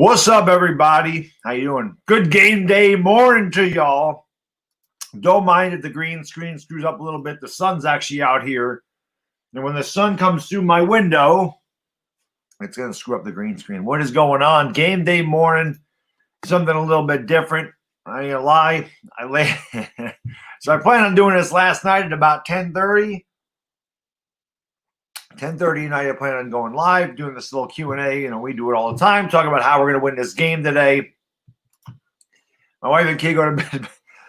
What's up, everybody? How you doing? Good game day morning to y'all. Don't mind if the green screen screws up a little bit. The sun's actually out here. And when the sun comes through my window, it's going to screw up the green screen. What is going on? Game day morning. Something a little bit different. I ain't gonna lie. So I planned on doing this last night at about 10:30. 10:30 tonight, I plan on going live, doing this little Q&A. You know, we do it all the time, talking about how we're going to win this game today. My wife and kid go to bed.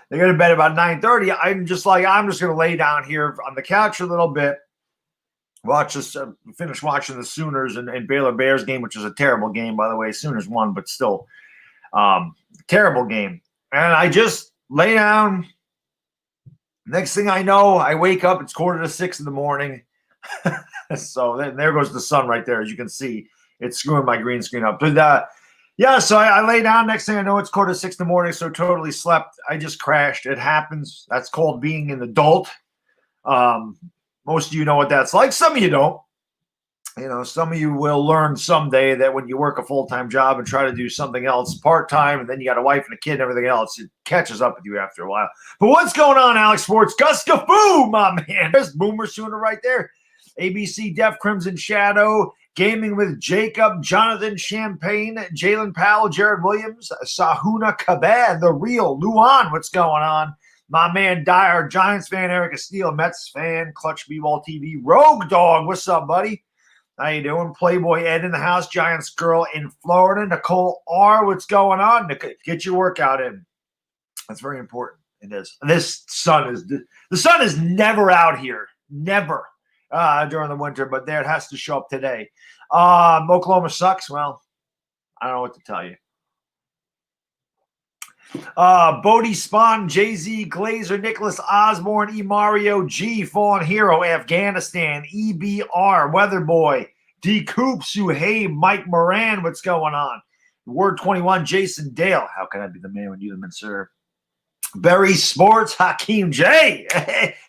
They go to bed about 9:30. I'm just going to lay down here on the couch a little bit, watch this, finish watching the Sooners and Baylor Bears game, which is a terrible game, by the way. Sooners won, but still, terrible game. And I just lay down. Next thing I know, I wake up. It's 5:45 in the morning. So there goes the sun right there. As you can see, it's screwing my green screen up. But yeah, so I lay down. Next thing I know, it's 5:45 in the morning. So totally slept. I just crashed. It happens. That's called being an adult. Most of you know what that's like. Some of you don't. You know, some of you will learn someday that when you work a full-time job and try to do something else part-time, and then you got a wife and a kid and everything else, it catches up with you after a while. But what's going on, Alex Sports? Gus Gafoo, my man. There's Boomer Sooner right there. ABC Def Crimson Shadow, Gaming with Jacob, Jonathan Champagne, Jalen Powell, Jared Williams, Sahuna Kabad, The Real, Luan, what's going on? My man Dyer, Giants fan, Erica Steele, Mets fan, Clutch B-Ball TV, Rogue Dog, what's up, buddy? How you doing? Playboy Ed in the house, Giants girl in Florida, Nicole R, what's going on? Get your workout in. That's very important. It is. The sun is never out here, never. During the winter, but there it has to show up today. Oklahoma sucks. Well, I don't know what to tell you. Bodie Spawn, Jay-Z, Glazer, Nicholas Osborne, E. Mario, G, Fallen Hero, Afghanistan, EBR, Weatherboy, D. Coops, Hey, Mike Moran, what's going on? Word 21, Jason Dale. How can I be the man when you're the man, sir? Berry Sports, Hakeem J.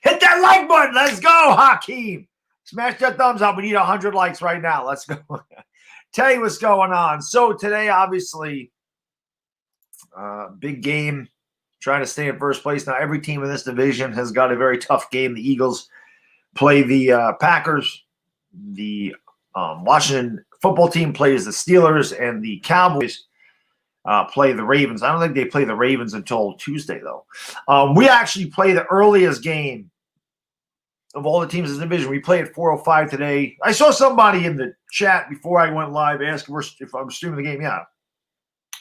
Hit that like button. Let's go, Hakeem. Smash that thumbs up. We need 100 likes right now. Let's go. Tell you what's going on. So today, obviously, big game. Trying to stay in first place. Now, every team in this division has got a very tough game. The Eagles play the Packers. The Washington football team plays the Steelers. And the Cowboys play the Ravens. I don't think they play the Ravens until Tuesday, though. We actually play the earliest game of all the teams in the division. We play at 4:05 today. I saw somebody in the chat before I went live ask if I'm streaming the game. Yeah,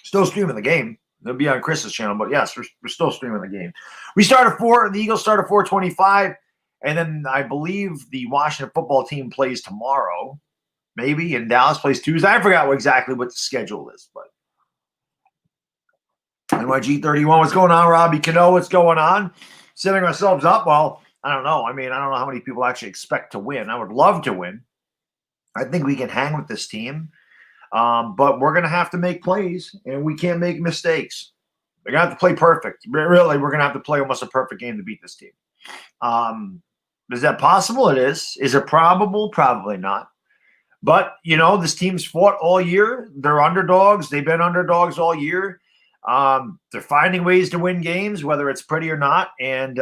still streaming the game. It'll be on Chris's channel, but yes, we're still streaming the game. We start at 4. The Eagles start at 4:25, and then I believe the Washington football team plays tomorrow, maybe, and Dallas plays Tuesday. I forgot exactly what the schedule is, but NYG31, what's going on? Robbie Cano, what's going on? Setting ourselves up. Well, I don't know. I mean, I don't know how many people actually expect to win. I would love to win. I think we can hang with this team. But we're going to have to make plays, and we can't make mistakes. We're going to have to play perfect. Really, we're going to have to play almost a perfect game to beat this team. Is that possible? It is. Is it probable? Probably not. But, you know, this team's fought all year. They're underdogs. They've been underdogs all year. They're finding ways to win games, whether it's pretty or not. And,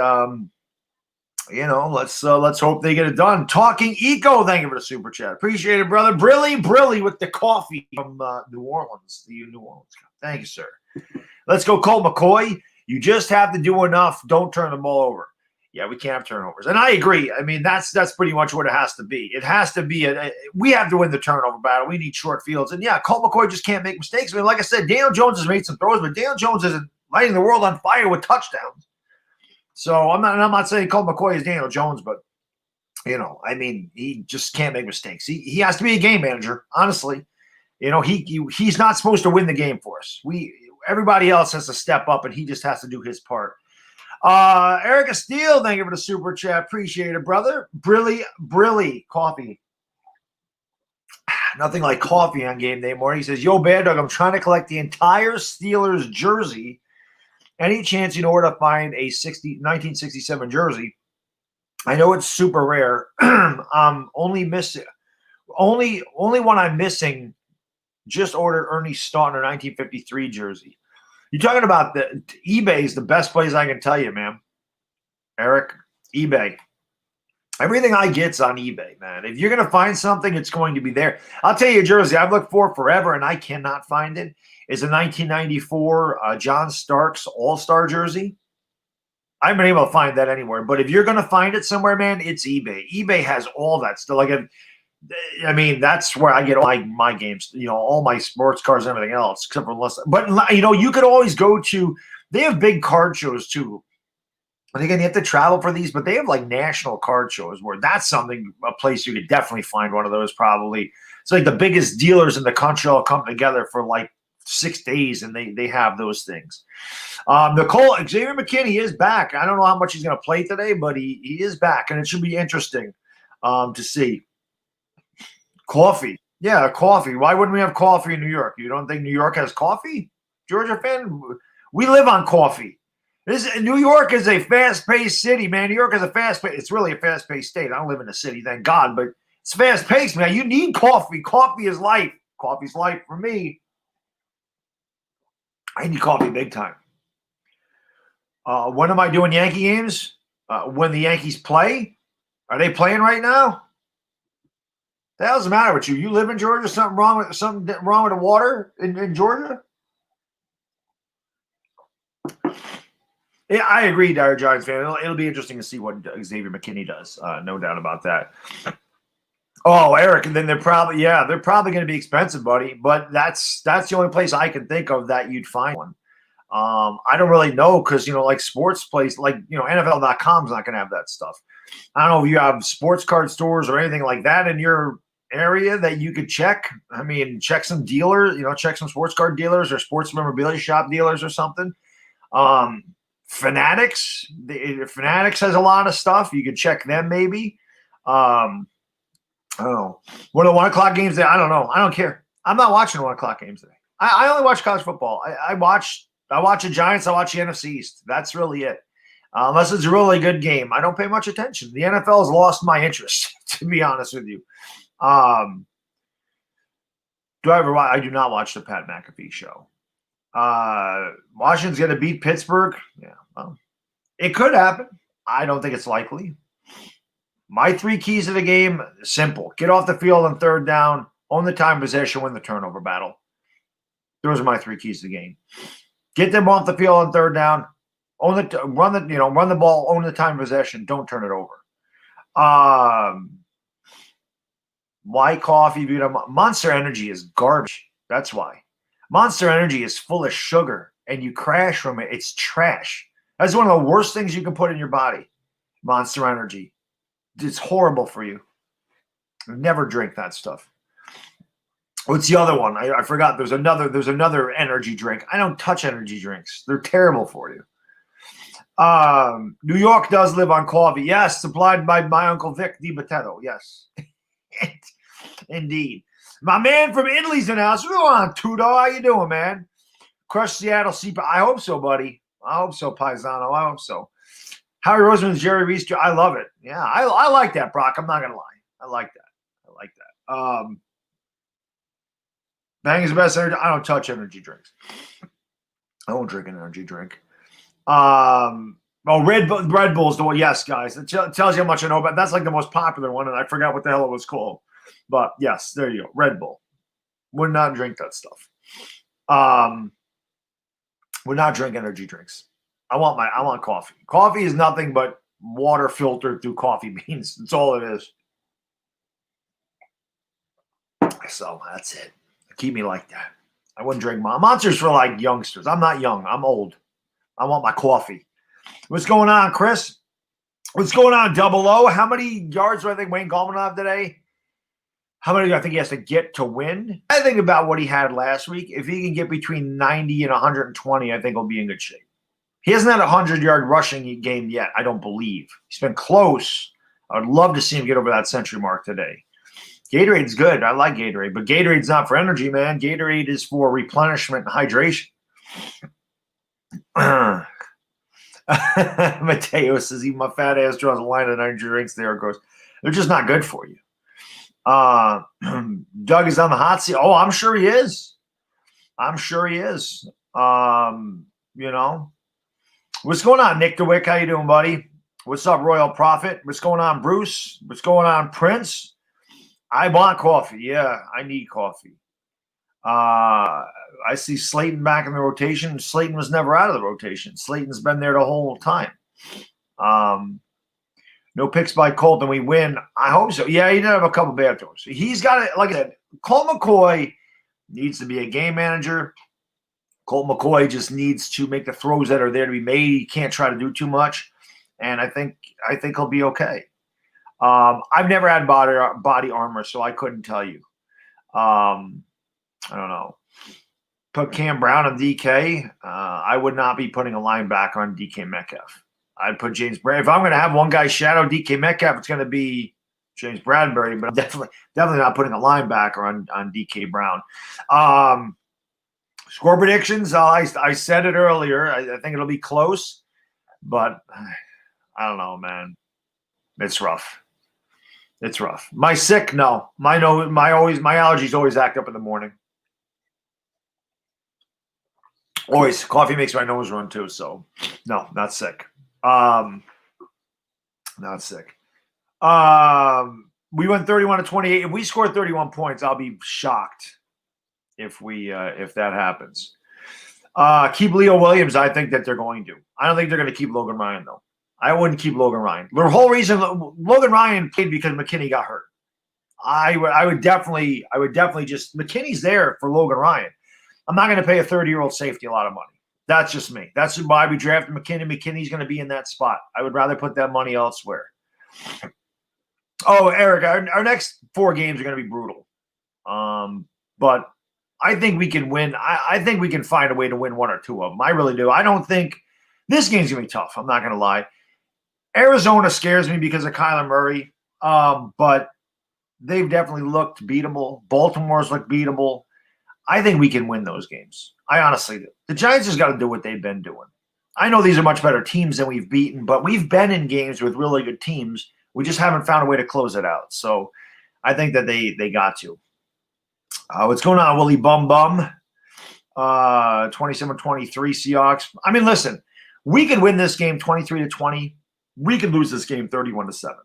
you know, let's hope they get it done. Talking Eco, thank you for the super chat. Appreciate it, brother. Brilly with the coffee from New Orleans. The New Orleans. Thank you, sir. Let's go, Colt McCoy. You just have to do enough. Don't turn the ball over. Yeah, we can't have turnovers. And I agree. I mean, that's pretty much what it has to be. It has to be we have to win the turnover battle. We need short fields. And, yeah, Colt McCoy just can't make mistakes. I mean, like I said, Daniel Jones has made some throws, but Daniel Jones isn't lighting the world on fire with touchdowns. So I'm not saying Colt McCoy is Daniel Jones, but, you know, I mean, he just can't make mistakes. He has to be a game manager, honestly. You know, he's not supposed to win the game for us. Everybody else has to step up, and he just has to do his part. Erica Steele, thank you for the super chat. Appreciate it, brother. Brilly coffee. Nothing like coffee on game day morning. He says, yo, Bad Dog, I'm trying to collect the entire Steelers jersey. Any chance you know where to find a 1967 jersey? I know it's super rare. Only one I'm missing Just ordered Ernie Staunton 1953 jersey. You're talking about the eBay is the best place I can tell you, man. Eric, eBay. Everything I get's on eBay, man. If you're going to find something, it's going to be there. I'll tell you a jersey I've looked for forever and I cannot find it. Is a 1994 John Starks All-Star jersey. I haven't been able to find that anywhere. But if you're going to find it somewhere, man, it's eBay. eBay has all that stuff. Like, I mean, that's where I get all my games, all my sports cards and everything else, except for but you could always go to, they have big card shows too. And again, you have to travel for these, but they have like national card shows where that's something, a place you could definitely find one of those probably. It's like the biggest dealers in the country all come together for like 6 days and they have those things. Xavier McKinney is back. I don't know how much he's going to play today, but he is back and it should be interesting to see. Coffee. Yeah, coffee. Why wouldn't we have coffee in New York? You don't think New York has coffee? Georgia fan? We live on coffee. New York is a fast-paced city, man. New York is a fast-paced. It's really a fast-paced state. I don't live in a city, thank God, but it's fast-paced, man. You need coffee. Coffee is life. Coffee's life for me. I need coffee big time. When am I doing Yankee games? When the Yankees play? Are they playing right now? The hell's the matter with you? You live in Georgia? Something wrong with the water in Georgia? Yeah, I agree, Dire Giants fan. It'll be interesting to see what Xavier McKinney does. No doubt about that. Oh, Eric, and then they're probably going to be expensive, buddy. But that's the only place I can think of that you'd find one. I don't really know because like sports place, like NFL.com is not going to have that stuff. I don't know if you have sports card stores or anything like that in your area that you could check. I mean, check some dealers, check some sports card dealers or sports memorabilia shop dealers or something. Fanatics has a lot of stuff. You could check them maybe. I don't know. What are the 1 o'clock games today? I don't know. I don't care. I'm not watching the 1 o'clock games today. I only watch college football. I watch the Giants. I watch the NFC East. That's really it. Unless it's a really good game, I don't pay much attention. The NFL has lost my interest, to be honest with you. I do not watch the Pat McAfee show. Washington's going to beat Pittsburgh. Yeah, well, it could happen. I don't think it's likely. My 3 keys to the game, simple. Get off the field on 3rd down, own the time possession, win the turnover battle. Those are my 3 keys to the game. Get them off the field on 3rd down, run the ball, own the time possession, don't turn it over. Why coffee? Monster Energy is garbage. That's why. Monster Energy is full of sugar, and you crash from it. It's trash. That's one of the worst things you can put in your body. Monster Energy. It's horrible for you. Never drink that stuff. What's the other one? I forgot. There's another energy drink. I don't touch energy drinks. They're terrible for you. New York does live on coffee. Yes, supplied by my Uncle Vic DiBattista. Yes. Indeed. My man from Italy's in the house. What's going on, Tudo? How you doing, man? Crush Seattle Sepa. I hope so, buddy. I hope so, Paisano. I hope so. Howie Roseman's Jerry Reese. I love it. Yeah, I like that, Brock. I'm not going to lie. I like that. Bang is the best energy. I don't touch energy drinks. I won't drink an energy drink. Red Bull's the one. Yes, guys. It tells you how much I know about. That's like the most popular one, and I forgot what the hell it was called. But yes, there you go. Red Bull. Would not drink that stuff. Would not drink energy drinks. I want coffee. Coffee is nothing but water filtered through coffee beans. That's all it is. So that's it. Keep me like that. I wouldn't drink Monster's for like youngsters. I'm not young. I'm old. I want my coffee. What's going on, Chris? What's going on, Double O? How many yards do I think Wayne Gallman have today? How many do I think he has to get to win? I think about what he had last week. If he can get between 90 and 120, I think he'll be in good shape. He hasn't had a 100-yard rushing game yet, I don't believe. He's been close. I would love to see him get over that century mark today. Gatorade's good. I like Gatorade, but Gatorade's not for energy, man. Gatorade is for replenishment and hydration. Mateo says, even my fat ass draws a line of energy drinks there. Goes, they're just not good for you. Doug is on the hot seat. Oh, I'm sure he is. I'm sure he is. You know, what's going on, Nick DeWick? How you doing, buddy? What's up, Royal Prophet? What's going on, Bruce? What's going on, Prince? I want coffee. Yeah, I need coffee. I see Slayton back in the rotation. Slayton was never out of the rotation. Slayton's been there the whole time. No picks by Colton. We win. I hope so. Yeah, he did have a couple bad throws. He's got it. Like I said, Colt McCoy needs to be a game manager. Colt McCoy just needs to make the throws that are there to be made. He can't try to do too much, and I think he'll be okay. I've never had body armor, so I couldn't tell you. I don't know. Put Cam Brown on DK. I would not be putting a linebacker on DK Metcalf. I'd put James Bradbury. If I'm going to have one guy shadow DK Metcalf, it's going to be James Bradbury, but I'm definitely not putting a linebacker on DK Brown. Score predictions. I said it earlier. I think it'll be close, but I don't know, man. It's rough. It's rough. My sick? No. My allergies always act up in the morning. Always. Coffee makes my nose run too. So no, not sick. Not sick. We went 31-28. If we score 31 points, I'll be shocked if that happens. Keep Leo Williams. I think that they're going to. I don't think they're going to keep Logan Ryan though. I wouldn't keep Logan Ryan. The whole reason Logan Ryan played because McKinney got hurt. I would definitely just McKinney's there for Logan Ryan. I'm not going to pay a 30-year-old safety a lot of money. That's just me. That's why we drafted McKinney. McKinney's going to be in that spot. I would rather put that money elsewhere. Oh, Eric, our next 4 games are going to be brutal. But I think we can win. I think we can find a way to win 1 or 2 of them. I really do. I don't think this game's going to be tough. I'm not going to lie. Arizona scares me because of Kyler Murray. But they've definitely looked beatable. Baltimore's looked beatable. I think we can win those games. I honestly do. The Giants just got to do what they've been doing. I know these are much better teams than we've beaten, but we've been in games with really good teams. We just haven't found a way to close it out. So I think that they got to. What's going on, Willie Bum Bum? 27-23 Seahawks. I mean, listen, we could win this game 23-20. We could lose this game 31-7.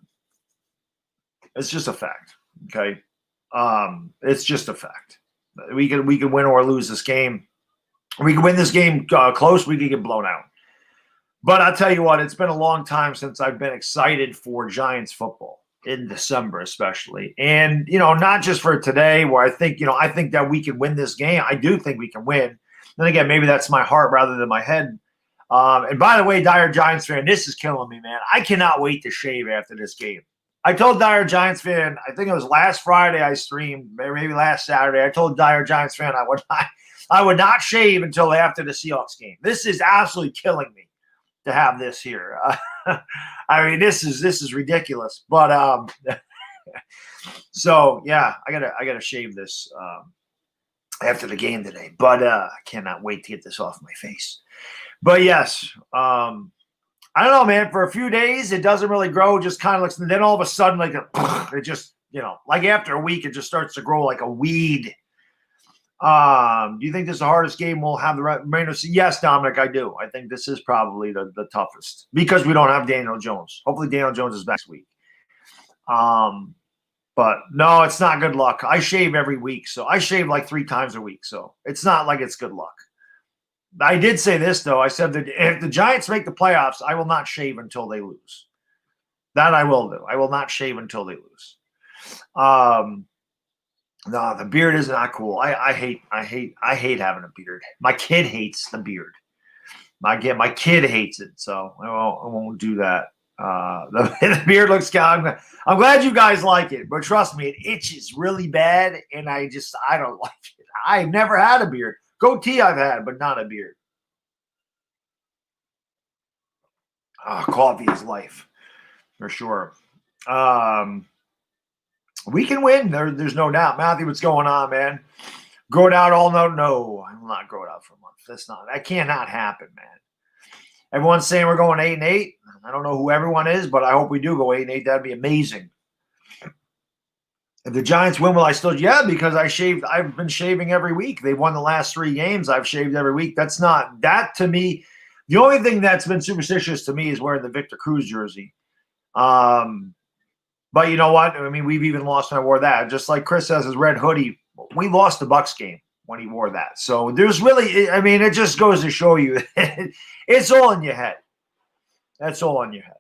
It's just a fact. Okay. It's just a fact. We could win or lose this game. We could win this game close. We could get blown out. But I'll tell you what, it's been a long time since I've been excited for Giants football in December, especially. And, not just for today where I think that we can win this game. I do think we can win. Then again, maybe that's my heart rather than my head. And by the way, Dire Giants fan, this is killing me, man. I cannot wait to shave after this game. I told Dire Giants fan, I think it was last Friday I streamed, maybe last Saturday. I told Dire Giants fan I would not shave until after the Seahawks game. This is absolutely killing me to have this here. I mean, this is ridiculous. But so yeah, I gotta shave this after the game today. But I cannot wait to get this off my face. But yes, I don't know, man. For a few days, it doesn't really grow. Just kind of looks, and then all of a sudden, it just, like after a week, it just starts to grow like a weed. Do you think this is the hardest game we'll have the remainder? Yes, Dominic, I do. I think this is probably the toughest because we don't have Daniel Jones. Hopefully, Daniel Jones is back this week. But no, it's not good luck. I shave every week, so I shave like 3 times a week, so it's not like it's good luck. I did say this, though. I said that if the Giants make the playoffs, I will not shave until they lose. That I will do. I will not shave until they lose. No, the beard is not cool. I hate having a beard. My kid hates the beard. My kid hates it, so I won't do that. The beard looks good. I'm glad you guys like it, but trust me, it itches really bad, and I don't like it. I've never had a beard. Goatee I've had, but not a beard. Coffee is life, for sure. We can win. There's no doubt. Matthew, what's going on, man? Grow it out all no. I will not grow it out for a month. That cannot happen, man. Everyone's saying we're going 8-8. I don't know who everyone is, but I hope we do go 8-8. That'd be amazing. If the Giants win, will I still? Yeah, because I've been shaving every week. They won the last 3 games. I've shaved every week. That's not that to me. The only thing that's been superstitious to me is wearing the Victor Cruz jersey. But you know what? I mean, we've even lost when I wore that. Just like Chris has his red hoodie. We lost the Bucks game when he wore that. So there's really, I mean, it just goes to show you it's all in your head. That's all in your head.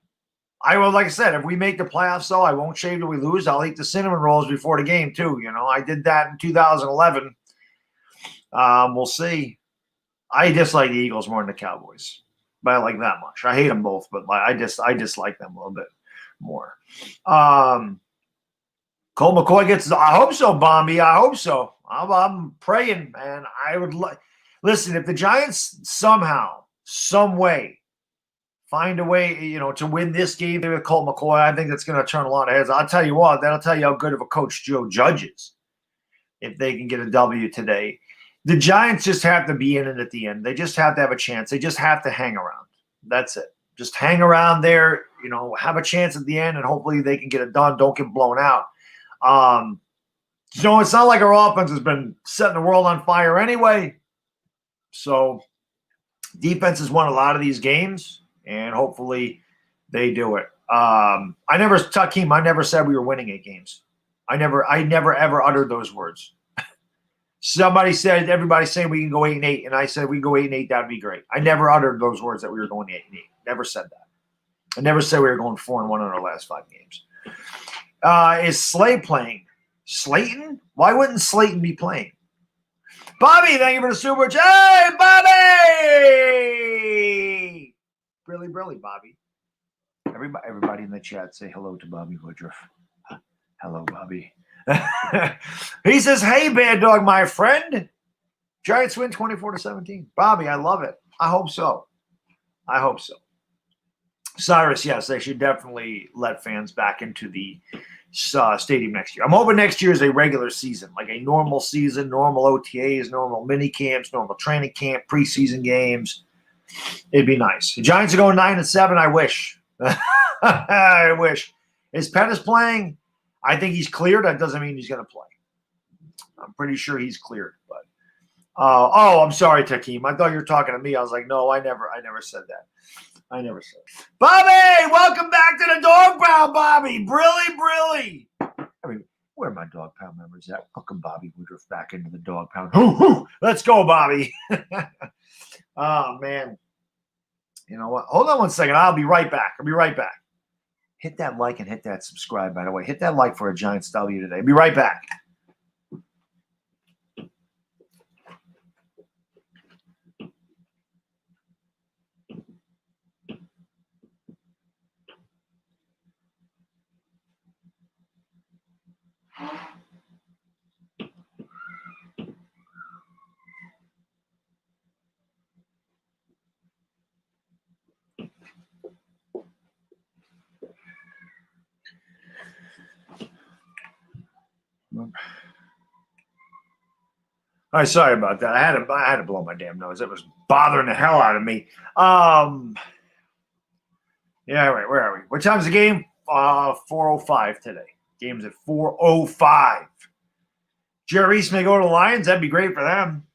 I will, like I said, if we make the playoffs, though, I won't shave till we lose. I'll eat the cinnamon rolls before the game, too. You know, I did that in 2011. We'll see. I dislike the Eagles more than the Cowboys, but I like that much. I hate them both, but I dislike them a little bit more. Colt McCoy gets. I hope so, Bombi. I hope so. I'm praying, man. I would listen if the Giants somehow, some way, find a way, you know, to win this game with Colt McCoy. I think that's going to turn a lot of heads. I'll tell you what. That'll tell you how good of a coach Joe Judge is if they can get a W today. The Giants just have to be in it at the end. They just have to have a chance. They just have to hang around. That's it. Just hang around there, you know, have a chance at the end, and hopefully they can get it done. Don't get blown out. So it's not like our offense has been setting the world on fire anyway. So defense has won a lot of these games, and hopefully they do it. Takeem, I never said we were winning 8 games. I never ever uttered those words. Somebody said, everybody's saying we can go 8-8, and I said we can go 8-8, that'd be great. I never uttered those words that we were going 8-8. Never said that. I never said we were going 4-1 in our last 5 games. Is Slay playing? Slayton? Why wouldn't Slayton be playing? Bobby, thank you for the super chat. Hey, Bobby! Brilly, Bobby. Everybody in the chat say hello to Bobby Woodruff. Hello, Bobby. He says, hey, Bad Dog, my friend. Giants win 24-17. Bobby, I love it. I hope so. Cyrus, yes, they should definitely let fans back into the stadium next year. I'm hoping next year is a regular season, like a normal season, normal OTAs, normal mini camps, normal training camp, preseason games. It'd be nice. The Giants are going 9-7. I wish. I wish. Is Pettis playing? I think he's cleared. That doesn't mean he's going to play. I'm pretty sure he's cleared. But I'm sorry, Takeem. I thought you were talking to me. I was like, no, I never said that. I never said it. Bobby, welcome back to the Dog Pound, Bobby. Brilly. I mean, where are my Dog Pound members at? Welcome Bobby Woodruff back into the Dog Pound. Let's go, Bobby. Oh, man. You know what? Hold on one second. I'll be right back. Hit that like and hit that subscribe, by the way. Hit that like for a Giants W today. Be right back. All right, sorry about that. I had to blow my damn nose. It was bothering the hell out of me. Yeah, wait, where are we? What time's the game? 4:05 today. Game's at 4:05. Jerry Reese may go to the Lions. That'd be great for them.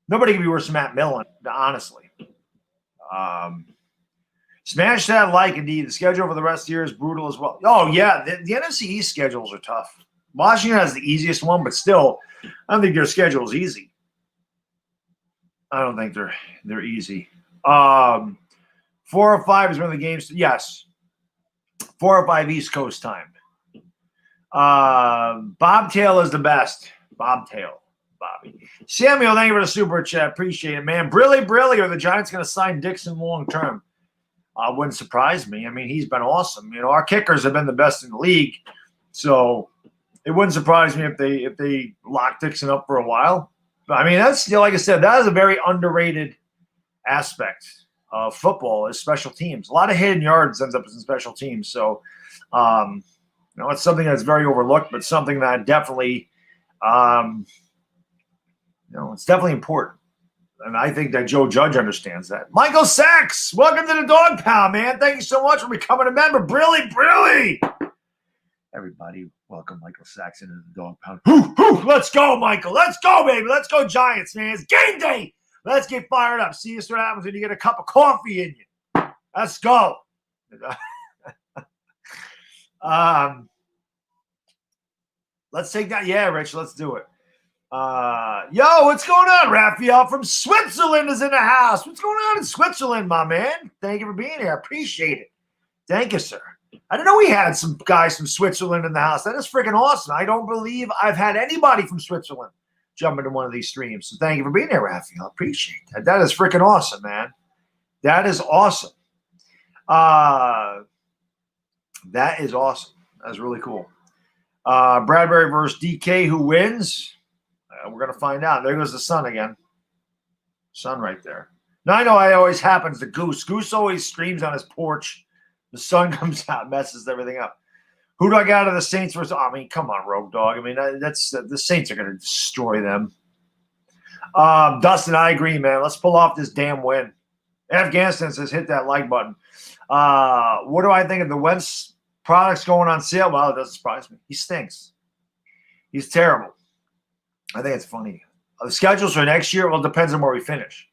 Nobody can be worse than Matt Millen, honestly. Smash that like, indeed. The schedule for the rest of the year is brutal as well. Oh, yeah, the NFC East schedules are tough. Washington has the easiest one, but still, I don't think their schedule is easy. I don't think they're easy. 4:05 is when the game's – yes. 4:05 East Coast time. Bobtail is the best. Bobtail. Bobby. Samuel, thank you for the super chat. Appreciate it, man. Brilly, are the Giants going to sign Dixon long term? Wouldn't surprise me. I mean, he's been awesome. You know, our kickers have been the best in the league. So it wouldn't surprise me if they lock Dixon up for a while. But I mean, that's, like I said, that is a very underrated aspect of football is special teams. A lot of hidden yards ends up in special teams. So, it's something that's very overlooked, but something that definitely, it's definitely important. And I think that Joe Judge understands that. Michael Sachs, welcome to the Dog Pound, man. Thank you so much for becoming a member. Brilly. Everybody, welcome Michael Saxon to the dog pound. Hoo, let's go, Michael. Let's go, baby. Let's go, Giants, man. It's game day. Let's get fired up. See what happens when you get a cup of coffee in you. Let's go. Let's take that. Yeah, Rich, let's do it. Yo, what's going on? Raphael from Switzerland is in the house. What's going on in Switzerland, my man? Thank you for being here. I appreciate it. Thank you, sir. I didn't know we had some guys from Switzerland in the house. That is freaking awesome. I don't believe I've had anybody from Switzerland jump into one of these streams. So thank you for being here, Raphael. I appreciate that. That is freaking awesome, man. That is awesome. That is awesome. That's really cool. Bradbury versus DK. Who wins? We're going to find out. There goes the sun again. Sun right there. Now, I know it always happens to Goose. Goose always streams on his porch. The sun comes out, messes everything up. Who do I got out of the Saints versus? I mean, come on, Rogue Dog. I mean, that's the Saints are going to destroy them. Dustin, I agree, man. Let's pull off this damn win. Afghanistan says hit that like button. What do I think of the Wentz products going on sale? Well, it doesn't surprise me. He stinks. He's terrible. I think it's funny. The schedules for next year, well, it depends on where we finish.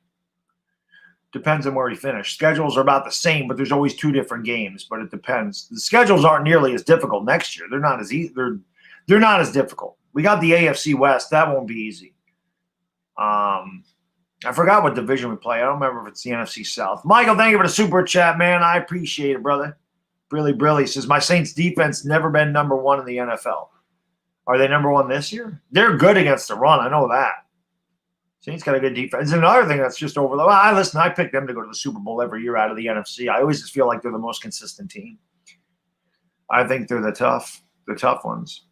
Depends on where we finish. Schedules are about the same, but there's always two different games, but it depends. The schedules aren't nearly as difficult next year. They're not as easy. They're not as difficult. We got the AFC West. That won't be easy. I forgot what division we play. I don't remember if it's the NFC South. Michael, thank you for the super chat, man. I appreciate it, brother. Brilly says, my Saints defense never been number one in the NFL. Are they number one this year? They're good against the run. I know that. Saints got a good defense. And another thing that's just over the line. Listen, I pick them to go to the Super Bowl every year out of the NFC. I always just feel like they're the most consistent team. I think they're the tough ones.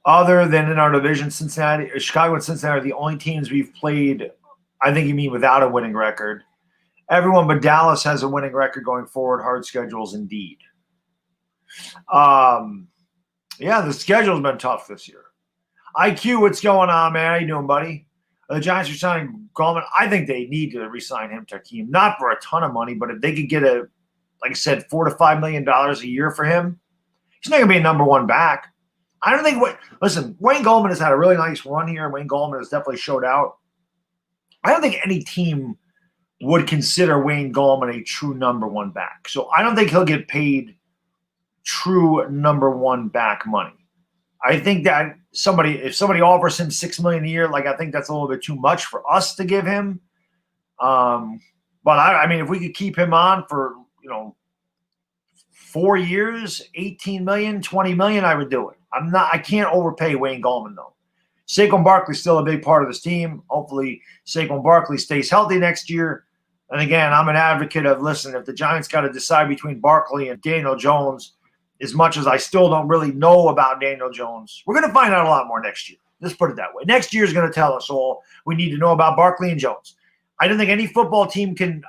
Other than in our division, Chicago and Cincinnati are the only teams we've played, I think you mean without a winning record. Everyone but Dallas has a winning record going forward. Hard schedules indeed. Yeah, the schedule's been tough this year. IQ, what's going on, man? How you doing, buddy? The Giants are signing Gallman. I think they need to re-sign him, Takeem. Not for a ton of money, but if they could get like I said, $4 to $5 million a year for him, he's not going to be a number one back. I don't think – listen, Wayne Gallman has had a really nice run here. Wayne Gallman has definitely showed out. I don't think any team would consider Wayne Gallman a true number one back. So I don't think he'll get paid true number one back money. I think that if somebody offers him $6 million a year, like I think that's a little bit too much for us to give him. But I mean, if we could keep him on for 4 years, $18 million, $20 million, I would do it. I can't overpay Wayne Gallman though. Saquon Barkley's still a big part of this team. Hopefully Saquon Barkley stays healthy next year. And again, I'm an advocate of, listen, if the Giants got to decide between Barkley and Daniel Jones, as much as I still don't really know about Daniel Jones, we're going to find out a lot more next year. Let's put it that way. Next year is going to tell us all we need to know about Barkley and Jones. I don't think any football team can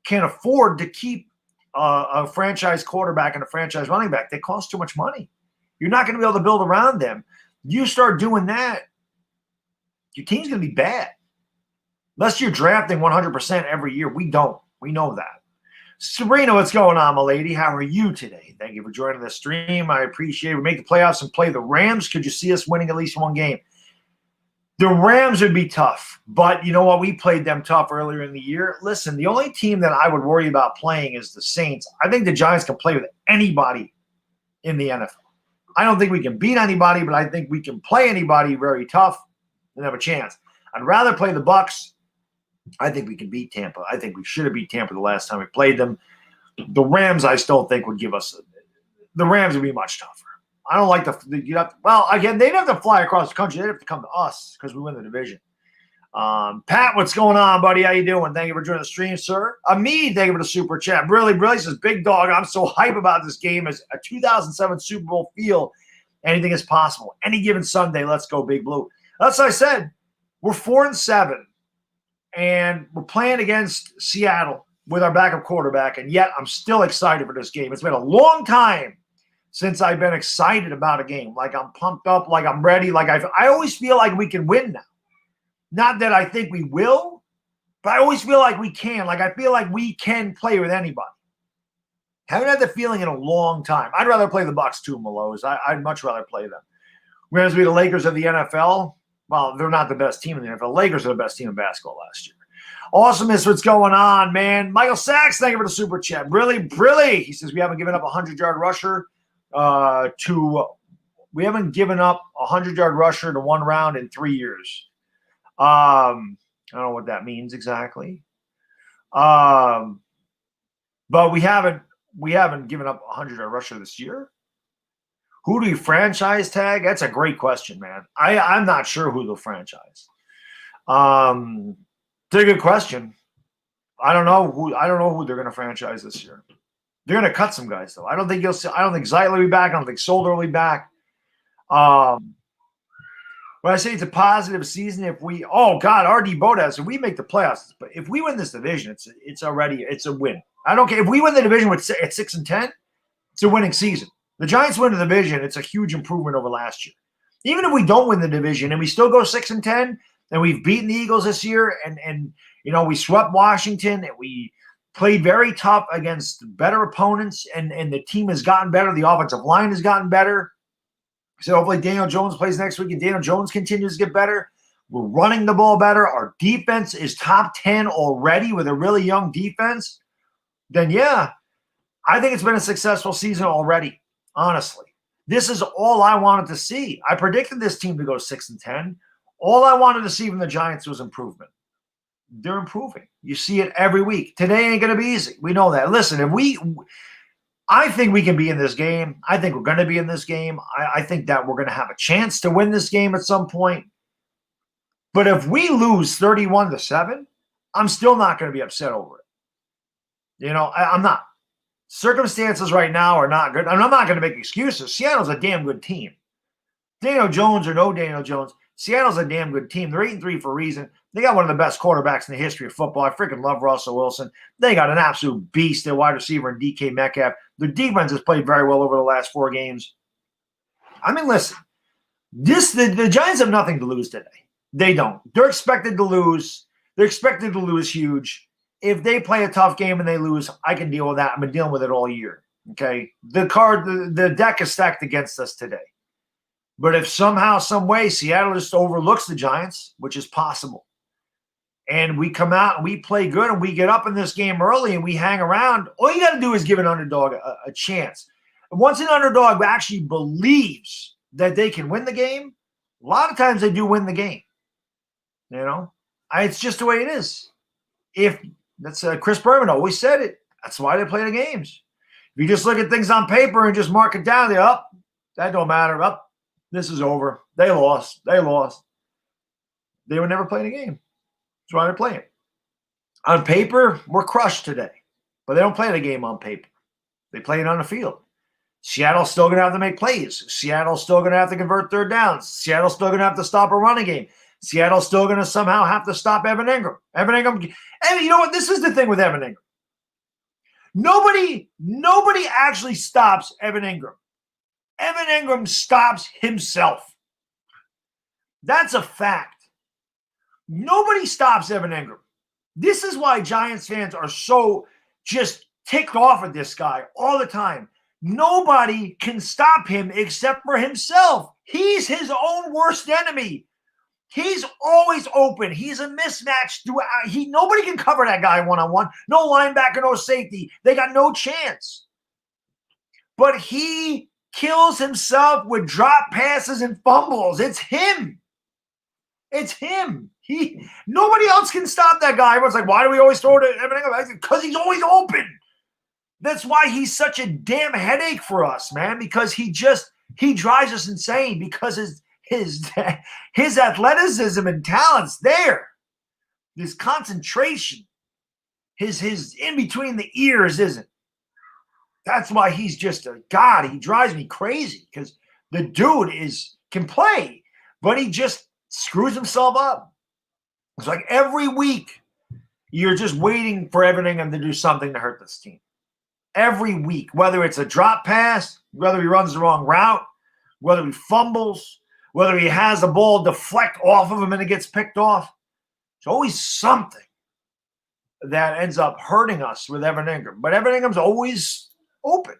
afford to keep a franchise quarterback and a franchise running back. They cost too much money. You're not going to be able to build around them. You start doing that, your team's going to be bad. Unless you're drafting 100% every year. We don't. We know that. Sabrina, what's going on, my lady? How are you today? Thank you for joining the stream. I appreciate it. We make the playoffs and play the Rams. Could you see us winning at least one game? The Rams would be tough, but you know what? We played them tough earlier in the year. Listen, the only team that I would worry about playing is the Saints. I think the Giants can play with anybody in the NFL. I don't think we can beat anybody, but I think we can play anybody very tough and have a chance. I'd rather play the Bucs. I think we can beat Tampa. I think we should have beat Tampa the last time we played them. The Rams, I still think, would give us – the Rams would be much tougher. I don't like again, they'd have to fly across the country. They'd have to come to us because we win the division. Pat, what's going on, buddy? How you doing? Thank you for joining the stream, sir. Amid, thank you for the super chat. Really says, big dog, I'm so hype about this game as a 2007 Super Bowl feel. Anything is possible. Any given Sunday, let's go Big Blue. That's what I said. We're 4-7. And we're playing against Seattle with our backup quarterback, and yet I'm still excited for this game. It's been a long time since I've been excited about a game. Like I'm pumped up, like I'm ready. Like I always feel like we can win now. Not that I think we will, but I always feel like we can. Like I feel like we can play with anybody. Haven't had the feeling in a long time. I'd rather play the Bucks too, Maloes. I'd much rather play them. Whereas we the Lakers of the NFL, well, they're not the best team in the NFL. Lakers are the best team in basketball last year. Awesomeness, what's going on, man? Michael Sachs, thank you for the super chat. Really. He says we haven't given up a 100-yard rusher we haven't given up a 100-yard rusher to one round in 3 years. I don't know what that means exactly. But we haven't given up a 100-yard rusher this year. Who do you franchise tag? That's a great question, man. I'm not sure who they'll franchise. It's a good question. I don't know who they're going to franchise this year. They're going to cut some guys though. I don't think Zeitler will be back. I don't think Solder will be back. When I say it's a positive season, RD Bodaz, if we make the playoffs, but if we win this division, it's a win. I don't care if we win the division at 6-10, it's a winning season. The Giants win the division, it's a huge improvement over last year. Even if we don't win the division and we still go 6-10, and we've beaten the Eagles this year, and we swept Washington, and we played very tough against better opponents, and the team has gotten better. The offensive line has gotten better. So hopefully Daniel Jones plays next week, and Daniel Jones continues to get better. We're running the ball better. Our defense is top 10 already with a really young defense. Then, yeah, I think it's been a successful season already, honestly. This is all I wanted to see. I predicted this team to go 6-10. All I wanted to see from the Giants was improvement. They're improving. You see it every week. Today ain't going to be easy. We know that. Listen, I think we can be in this game. I think we're going to be in this game. I think that we're going to have a chance to win this game at some point. But if we lose 31-7, I'm still not going to be upset over it. I'm not. Circumstances right now are not good. And I'm not going to make excuses. Seattle's a damn good team. Daniel Jones or no Daniel Jones, Seattle's a damn good team. They're 8-3 for a reason. They got one of the best quarterbacks in the history of football. I freaking love Russell Wilson. They got an absolute beast at wide receiver in DK Metcalf. Their defense has played very well over the last 4 games. I mean, listen, the Giants have nothing to lose today. They don't. They're expected to lose. They're expected to lose huge. If they play a tough game and they lose, I can deal with that. I've been dealing with it all year. Okay? The deck is stacked against us today. But if somehow, some way, Seattle just overlooks the Giants, which is possible, and we come out and we play good and we get up in this game early and we hang around, all you got to do is give an underdog a chance. And once an underdog actually believes that they can win the game, a lot of times they do win the game. It's just the way it is. That's Chris Berman always said it. That's why they play the games. If you just look at things on paper and just mark it down, that don't matter. This is over. They lost. They would never play the game. That's why they're playing. On paper, we're crushed today. But they don't play the game on paper. They play it on the field. Seattle's still going to have to make plays. Seattle's still going to have to convert third downs. Seattle's still going to have to stop a running game. Seattle's still going to somehow have to stop Evan Ingram. And you know what? This is the thing with Evan Ingram. Nobody actually stops Evan Ingram. Evan Ingram stops himself. That's a fact. Nobody stops Evan Ingram. This is why Giants fans are so just ticked off at this guy all the time. Nobody can stop him except for himself. He's his own worst enemy. He's always open. He's a mismatch throughout. Nobody can cover that guy one-on-one. No linebacker, no safety. They got no chance. But he kills himself with drop passes and fumbles. It's him. Nobody else can stop that guy. Everyone's like, why do we always throw it at Evan Ingram? Because he's always open. That's why he's such a damn headache for us, man, because he drives us insane because his athleticism and talent's there. His concentration, his in between the ears isn't. That's why he's just a god. He drives me crazy because the dude can play, but he just screws himself up. It's like every week you're just waiting for Evan Ingram to do something to hurt this team. Every week, whether it's a drop pass, whether he runs the wrong route, whether he fumbles, whether he has the ball deflect off of him and it gets picked off. There's always something that ends up hurting us with Evan Ingram. But Evan Ingram's always open.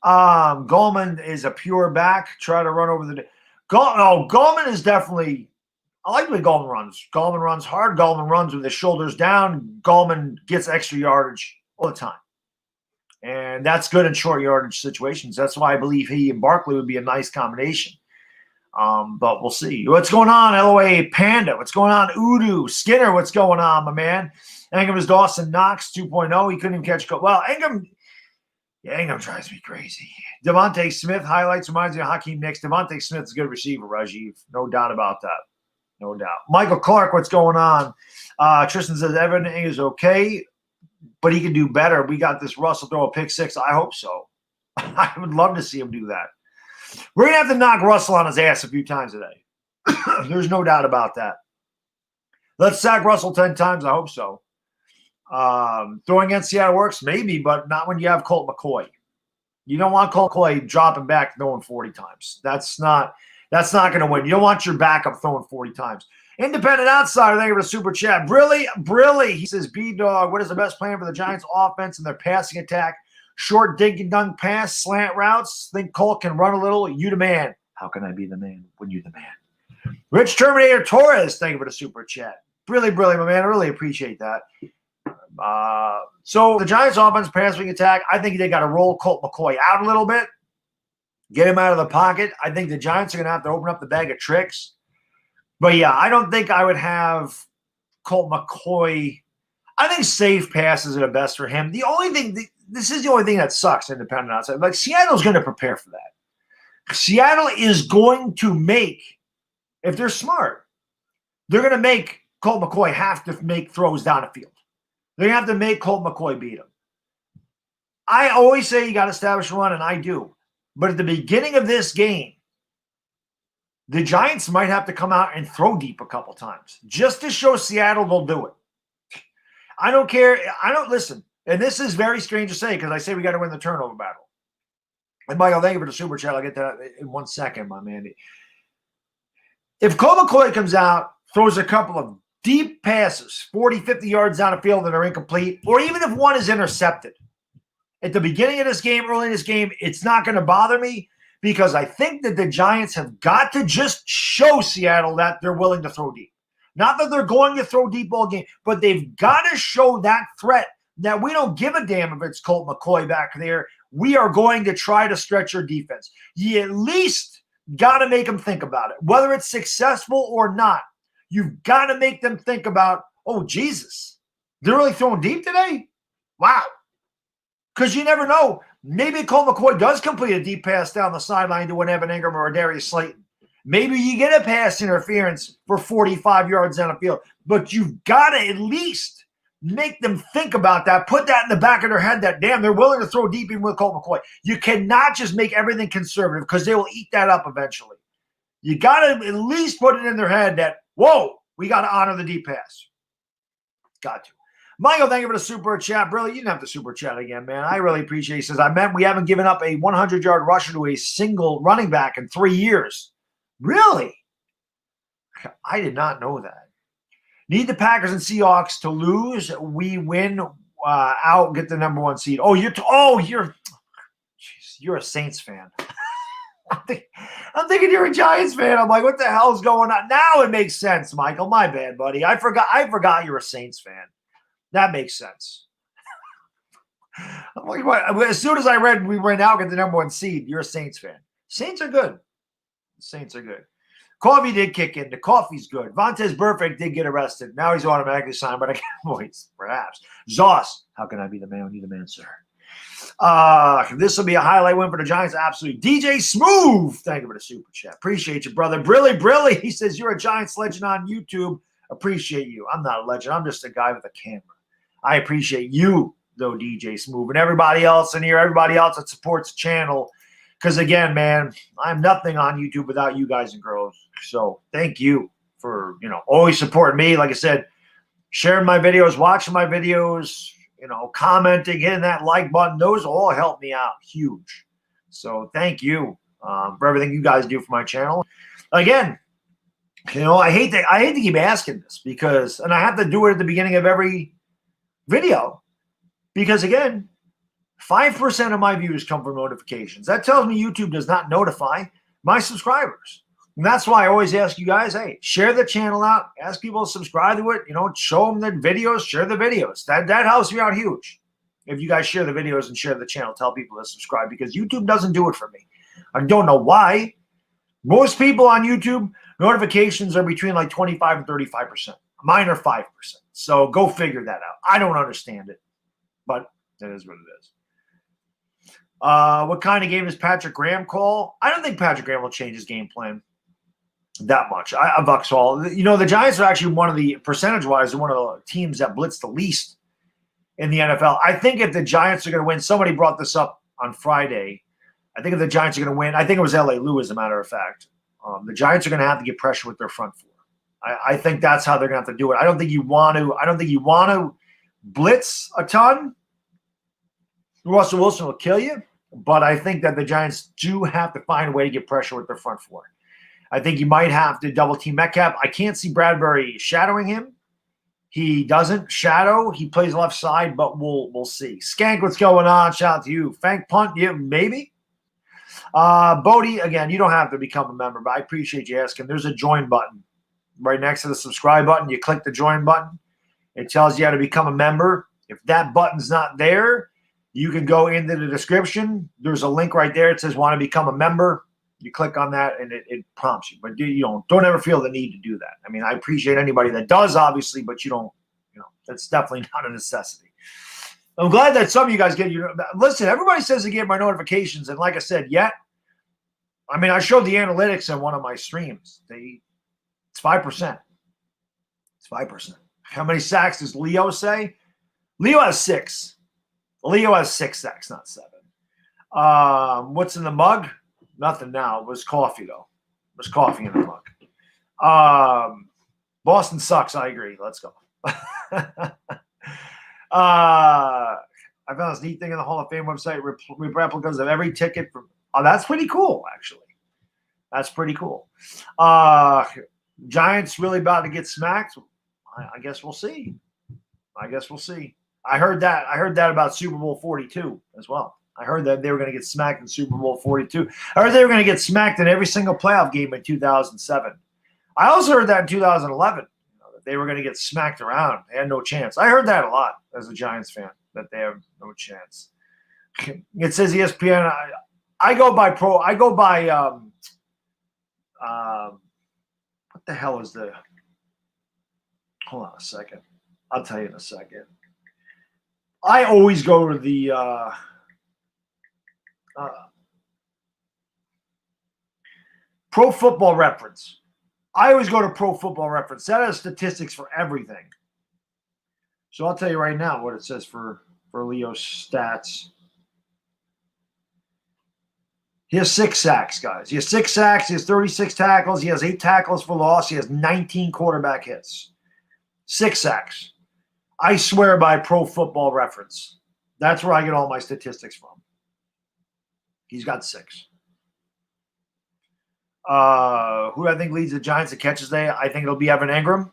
Gallman is a pure back. Try to run over the. Gallman is definitely. I like the way Gallman runs. Gallman runs hard. Gallman runs with his shoulders down. Gallman gets extra yardage all the time. And that's good in short yardage situations. That's why I believe he and Barkley would be a nice combination. But we'll see. What's going on, LOA Panda? What's going on, Udu? Skinner, what's going on, my man? Ingham is Dawson Knox 2.0. He couldn't even catch – well, Ingham drives me crazy. Devontae Smith highlights reminds me of Hakeem Nicks. Devontae Smith is a good receiver, Rajiv. No doubt about that. No doubt. Michael Clark, what's going on? Tristan says everything is okay, but he can do better. We got this Russell throw a pick six. I hope so. I would love to see him do that. We're going to have to knock Russell on his ass a few times today. There's no doubt about that. Let's sack Russell 10 times. I hope so. Throwing against Seattle works? Maybe, but not when you have Colt McCoy. You don't want Colt McCoy dropping back throwing 40 times. That's not going to win. You don't want your backup throwing 40 times. Independent Outsider, thank you for the super chat. Brilly. He says, B-Dog, what is the best plan for the Giants offense and their passing attack? Short dink and dunk pass, slant routes. Think Colt can run a little. You the man. How can I be the man when you the man? Rich Terminator Torres, thank you for the super chat. Really, my man. I really appreciate that. So the Giants offense passing attack, I think they got to roll Colt McCoy out a little bit. Get him out of the pocket. I think the Giants are going to have to open up the bag of tricks. But, yeah, I don't think I would have Colt McCoy. I think safe passes are the best for him. The only thing – this is the only thing that sucks, independent outside. Like, Seattle's going to prepare for that. Seattle is going to make – if they're smart, they're going to make Colt McCoy have to make throws down the field. They're going to have to make Colt McCoy beat him. I always say you got to establish a run, and I do. But at the beginning of this game, the Giants might have to come out and throw deep a couple times just to show Seattle they'll do it. I don't care. Listen, and this is very strange to say because I say we got to win the turnover battle. And Michael, thank you for the super chat. I'll get to that in 1 second, my man. If Colt McCoy comes out, throws a couple of deep passes, 40, 50 yards down the field that are incomplete, or even if one is intercepted, at the beginning of this game, early in this game, it's not going to bother me because I think that the Giants have got to just show Seattle that they're willing to throw deep. Not that they're going to throw deep all game, but they've got to show that threat that we don't give a damn if it's Colt McCoy back there. We are going to try to stretch your defense. You at least got to make them think about it. Whether it's successful or not, you've got to make them think about, oh, Jesus, they're really throwing deep today? Wow. Because you never know. Maybe Colt McCoy does complete a deep pass down the sideline to an Evan Ingram or a Darius Slayton. Maybe you get a pass interference for 45 yards down the field. But you've got to at least make them think about that. Put that in the back of their head that, damn, they're willing to throw deep even with Colt McCoy. You cannot just make everything conservative because they will eat that up eventually. You got to at least put it in their head that, whoa, we got to honor the deep pass. Got to. Michael, thank you for the super chat. Really, you didn't have to super chat again, man. I really appreciate it. He says, I meant we haven't given up a 100-yard rusher to a single running back in 3 years. Really? I did not know that. Need the Packers and Seahawks to lose. We win out, get the number 1 seed. You're a Saints fan. I'm thinking you're a Giants fan. I'm like, what the hell's going on? Now it makes sense, Michael. My bad, buddy. I forgot you're a Saints fan. That makes sense. I'm like, what? As soon as I read we were now get the number 1 seed, you're a Saints fan. Saints are good. Saints are good. Coffee did kick in. The coffee's good. Vontaze Burfict did get arrested. Now he's automatically signed, but I can't voice, perhaps. Zoss, how can I be the man when you're the man, sir? This will be a highlight win for the Giants. Absolutely. DJ Smooth, thank you for the super chat. Appreciate you, brother. Brilly. He says, you're a Giants legend on YouTube. Appreciate you. I'm not a legend. I'm just a guy with a camera. I appreciate you, though, DJ Smooth, and everybody else in here, everybody else that supports the channel. Because, again, man, I'm nothing on YouTube without you guys and girls. So thank you for, always supporting me. Like I said, sharing my videos, watching my videos, commenting, hitting that like button. Those all help me out huge. So thank you for everything you guys do for my channel. Again, I hate to keep asking this because, and I have to do it at the beginning of every video because, again, 5% of my views come from notifications. That tells me YouTube does not notify my subscribers. And that's why I always ask you guys, hey, share the channel out. Ask people to subscribe to it. Show them the videos. Share the videos. That helps me out huge. If you guys share the videos and share the channel, tell people to subscribe, because YouTube doesn't do it for me. I don't know why. Most people on YouTube, notifications are between like 25 and 35%. Mine are 5%. So go figure that out. I don't understand it, but it is what it is. What kind of game does Patrick Graham call? I don't think Patrick Graham will change his game plan that much. Vauxhall. The Giants are actually one of the, percentage-wise, one of the teams that blitz the least in the NFL. I think if the Giants are going to win, somebody brought this up on Friday. I think if the Giants are going to win, I think it was L.A. Lou, as a matter of fact, the Giants are going to have to get pressure with their front four. I think that's how they're going to have to do it. I don't think you want to blitz a ton. Russell Wilson will kill you, but I think that the Giants do have to find a way to get pressure with their front four. I think you might have to double team Metcalf. I can't see Bradbury shadowing him. He doesn't shadow. He plays left side, but we'll see. Skank, what's going on? Shout out to you. Fank punt, yeah, maybe. Bodie, again, you don't have to become a member, but I appreciate you asking. There's a join button right next to the subscribe button. You click the join button. It tells you how to become a member. If that button's not there, you can go into the description. There's a link right there. It says want to become a member. You click on that, and it prompts you. But don't ever feel the need to do that. I mean, I appreciate anybody that does, obviously, but that's definitely not a necessity. I'm glad that some of you guys get listen, everybody says they get my notifications, and like I said, I showed the analytics on one of my streams. It's 5%. It's 5%. How many sacks does Leo say? Leo has 6. Leo has 6 sacks, not 7. What's in the mug? Nothing now. It was coffee, though. There's coffee in the mug. Boston sucks. I agree. Let's go. I found this neat thing on the Hall of Fame website. Replicas of every ticket. That's pretty cool, actually. That's pretty cool. Giants really about to get smacked. I guess we'll see. I heard that about Super Bowl 42 as well. I heard that they were going to get smacked in Super Bowl 42. I heard they were going to get smacked in every single playoff game in 2007. I also heard that in 2011, that they were going to get smacked around. They had no chance. I heard that a lot as a Giants fan, that they have no chance. It says ESPN. I go by what the hell is the – hold on a second. I'll tell you in a second. I always go to the Pro Football Reference. I always go to Pro Football Reference. That has statistics for everything. So I'll tell you right now what it says for Leo's stats. He has 6 sacks, guys. He has 6 sacks. He has 36 tackles. He has 8 tackles for loss. He has 19 quarterback hits. 6 sacks. I swear by Pro Football Reference. That's where I get all my statistics from. He's got 6. Who do I think leads the Giants at catches day? I think it'll be Evan Engram.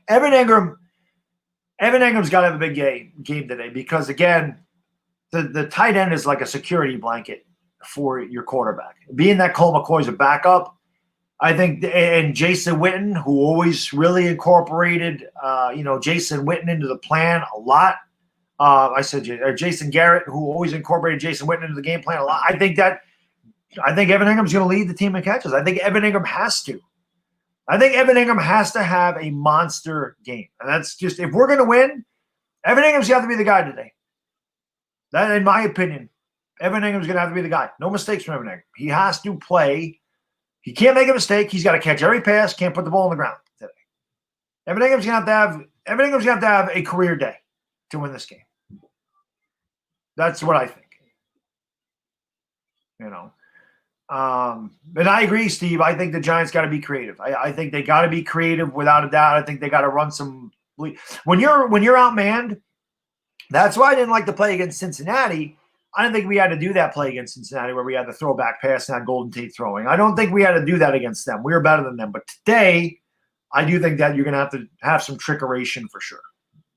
Evan Engram's got to have a big game today because, again, the tight end is like a security blanket for your quarterback. Being that Colt McCoy's a backup, I think, and Jason Witten, who always really incorporated, Jason Witten into the plan a lot. Jason Garrett, who always incorporated Jason Witten into the game plan a lot. I think Evan Ingram's going to lead the team in catches. I think Evan Engram has to. I think Evan Engram has to have a monster game. And that's just, if we're going to win, Evan Ingram's got to be the guy today. That, in my opinion, Evan Ingram's going to have to be the guy. No mistakes from Evan Engram. He has to play. He can't make a mistake. He's got to catch every pass, can't put the ball on the ground today. Evan Ingram's going to have to have a career day to win this game. That's what I think. And I agree, Steve. I think the Giants got to be creative. I think they got to be creative without a doubt. I think they got to run some. When you're outmanned, that's why I didn't like to play against Cincinnati. I didn't think we had to do that play against Cincinnati where we had to throw back pass and had Golden Tate throwing. I don't think we had to do that against them. We were better than them. But today, I do think that you're going to have some trickeration for sure.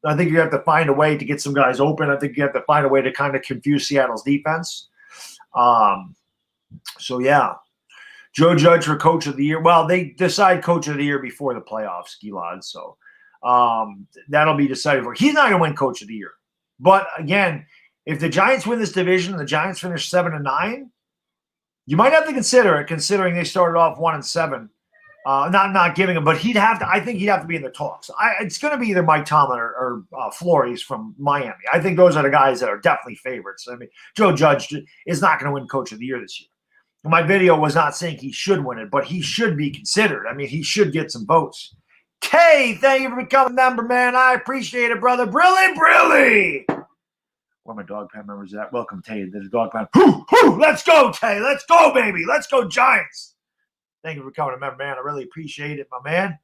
I think you have to find a way to get some guys open. I think you have to find a way to kind of confuse Seattle's defense. So, yeah. Joe Judge for Coach of the Year. Well, they decide Coach of the Year before the playoffs, Gilad. So that'll be decided for. He's not going to win Coach of the Year. But, again, if the Giants win this division and the Giants finish 7-9, you might have to consider it, considering they started off 1-7. Not giving him, but I think he'd have to be in the talks. It's going to be either Mike Tomlin or Flores from Miami. I think those are the guys that are definitely favorites. I mean, Joe Judge is not going to win Coach of the Year this year. My video was not saying he should win it, but he should be considered. I mean, he should get some votes. Tay, thank you for becoming a member, man. I appreciate it, brother. Brilly. Where my dog pound members at? Welcome, Tay. There's a dog pound. Let's go, Tay. Let's go, baby. Let's go, Giants. Thank you for becoming a member, man. I really appreciate it, my man.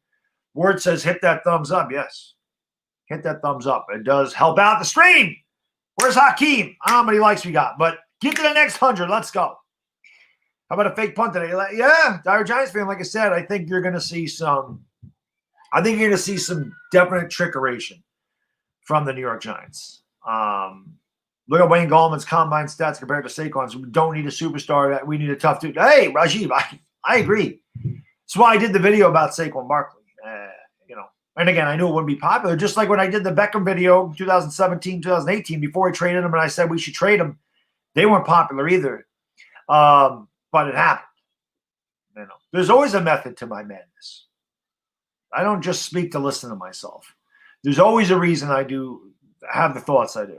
Word says hit that thumbs up. Yes. Hit that thumbs up. It does help out the stream. Where's Hakeem? I don't know how many likes we got, but get to the next 100. Let's go. How about a fake punt today? Yeah, Dire Giants fan, like I said, I think you're going to see some definite trickeration from the New York Giants. Look at Wayne Gallman's combine stats compared to Saquon's. We don't need a superstar. We need a tough dude. Hey, Rajiv, I agree. That's why I did the video about Saquon Barkley. And again, I knew it wouldn't be popular. Just like when I did the Beckham video in 2017, 2018, before we traded him and I said we should trade him, they weren't popular either. But it happened. There's always a method to my madness. I don't just speak to listen to myself. There's always a reason I do have the thoughts I do.